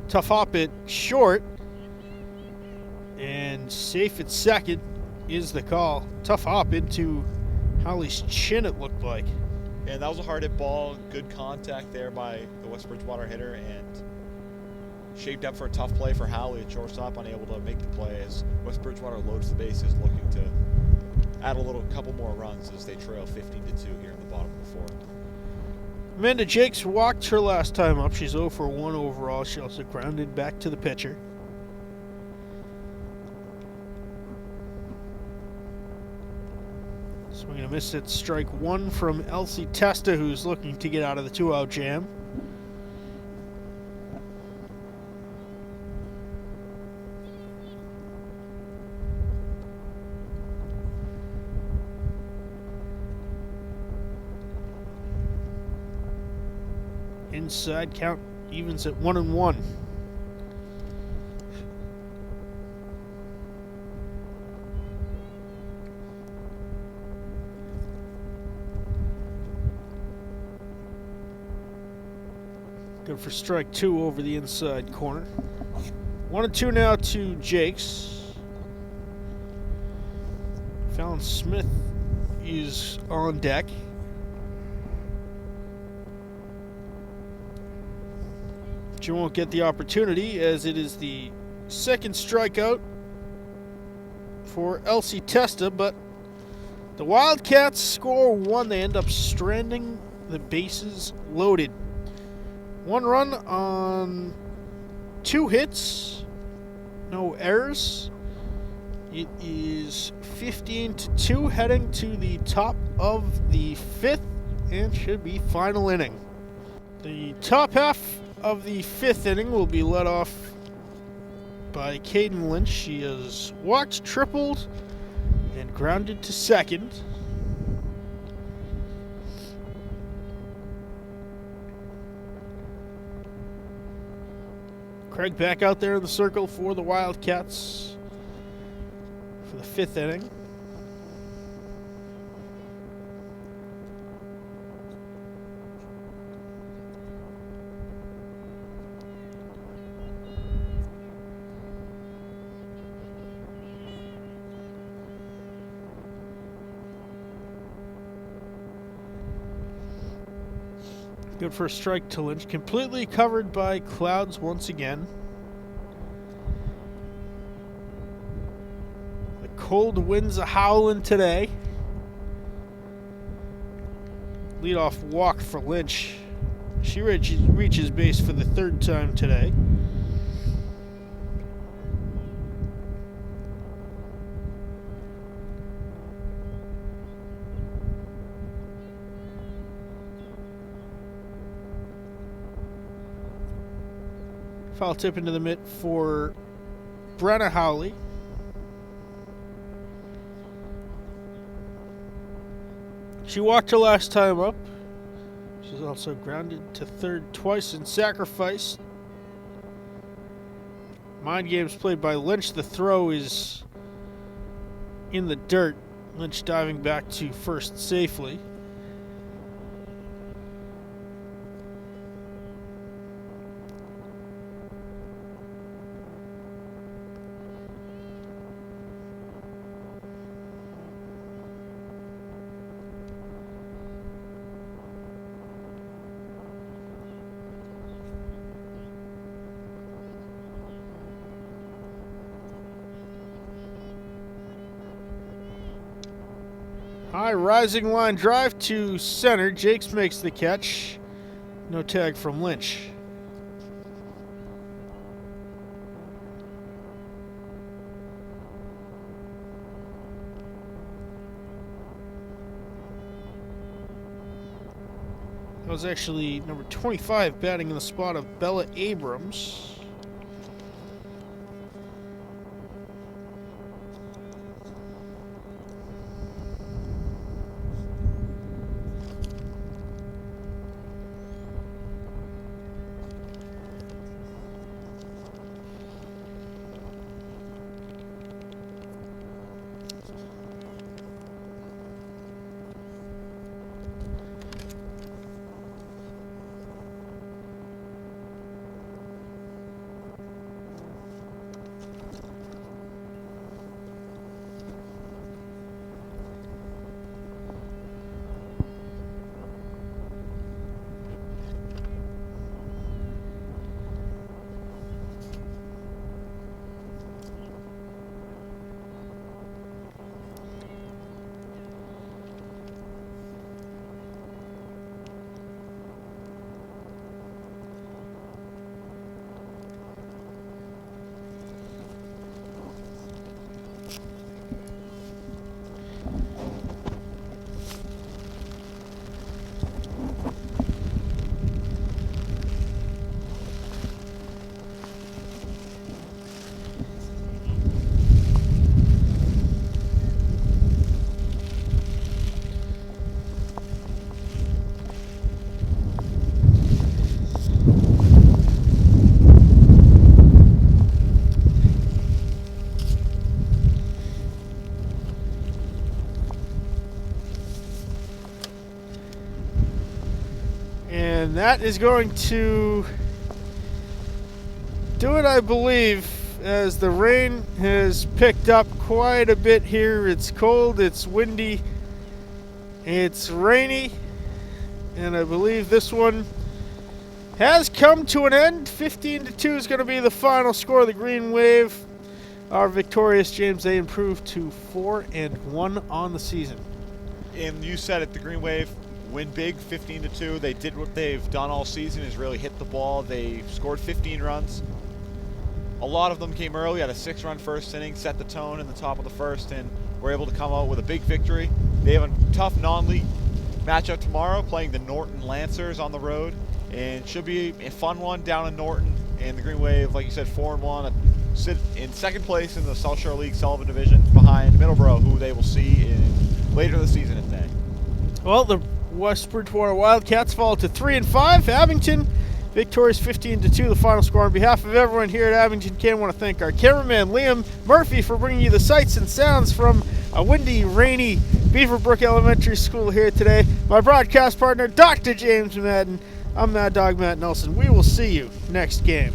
tough hop it short, and safe at second is the call. Tough hop into Howley's chin, it looked like. And that was a hard hit ball. Good contact there by the West Bridgewater hitter, and shaped up for a tough play for Howley at shortstop, unable to make the play as West Bridgewater loads the bases, looking to add a couple more runs as they trail 15-2 here in the bottom of the 4th. Amanda Jakes walked her last time up. She's 0 for 1 overall. She also grounded back to the pitcher. Swing and a miss at strike 1 from Elsie Testa, who's looking to get out of the 2-out jam. Inside count evens at 1-1. Good for strike 2 over the inside corner. 1-2 now to Jakes. Fallon Smith is on deck. She won't get the opportunity as it is the second strikeout for Elsie Testa, but the Wildcats score 1. They end up stranding the bases loaded. 1 run on 2 hits, no errors. It is 15-2 heading to the top of the 5th and should be final inning. The top half of the 5th inning will be led off by Caden Lynch. She has walked, tripled, and grounded to second. Craig back out there in the circle for the Wildcats for the 5th inning. Good for a strike to Lynch. Completely covered by clouds once again. The cold winds a howling today. Leadoff walk for Lynch. She reaches base for the 3rd time today. Foul tip into the mitt for Brenna Howley. She walked her last time up. She's also grounded to 3rd twice and sacrificed. Mind games played by Lynch. The throw is in the dirt. Lynch diving back to first safely. High rising line drive to center. Jakes makes the catch. No tag from Lynch. That was actually number 25 batting in the spot of Bella Abrams. And that is going to do it, I believe, as the rain has picked up quite a bit here. It's cold, it's windy, it's rainy, and I believe this one has come to an end. 15-2 is going to be the final score of the Green Wave. Our victorious James, they improved to 4-1 on the season. And you said it, the Green Wave win big, 15-2. They did what they've done all season, is really hit the ball. They scored 15 runs. A lot of them came early, had a 6-run first inning, set the tone in the top of the first, and were able to come out with a big victory. They have a tough non-league matchup tomorrow, playing the Norton Lancers on the road, and should be a fun one down in Norton. And the Green Wave, like you said, 4-1, sit in second place in the South Shore League Sullivan Division behind Middleborough, who they will see later in the season in May. Well, the West Bridgewater Wildcats fall to 3-5. Abington victorious 15-2, the final score. On behalf of everyone here at Abington, I want to thank our cameraman Liam Murphy for bringing you the sights and sounds from a windy, rainy Beaverbrook Elementary School here today. My broadcast partner, Dr. James Madden. I'm Mad Dog Matt Nelson. We will see you next game.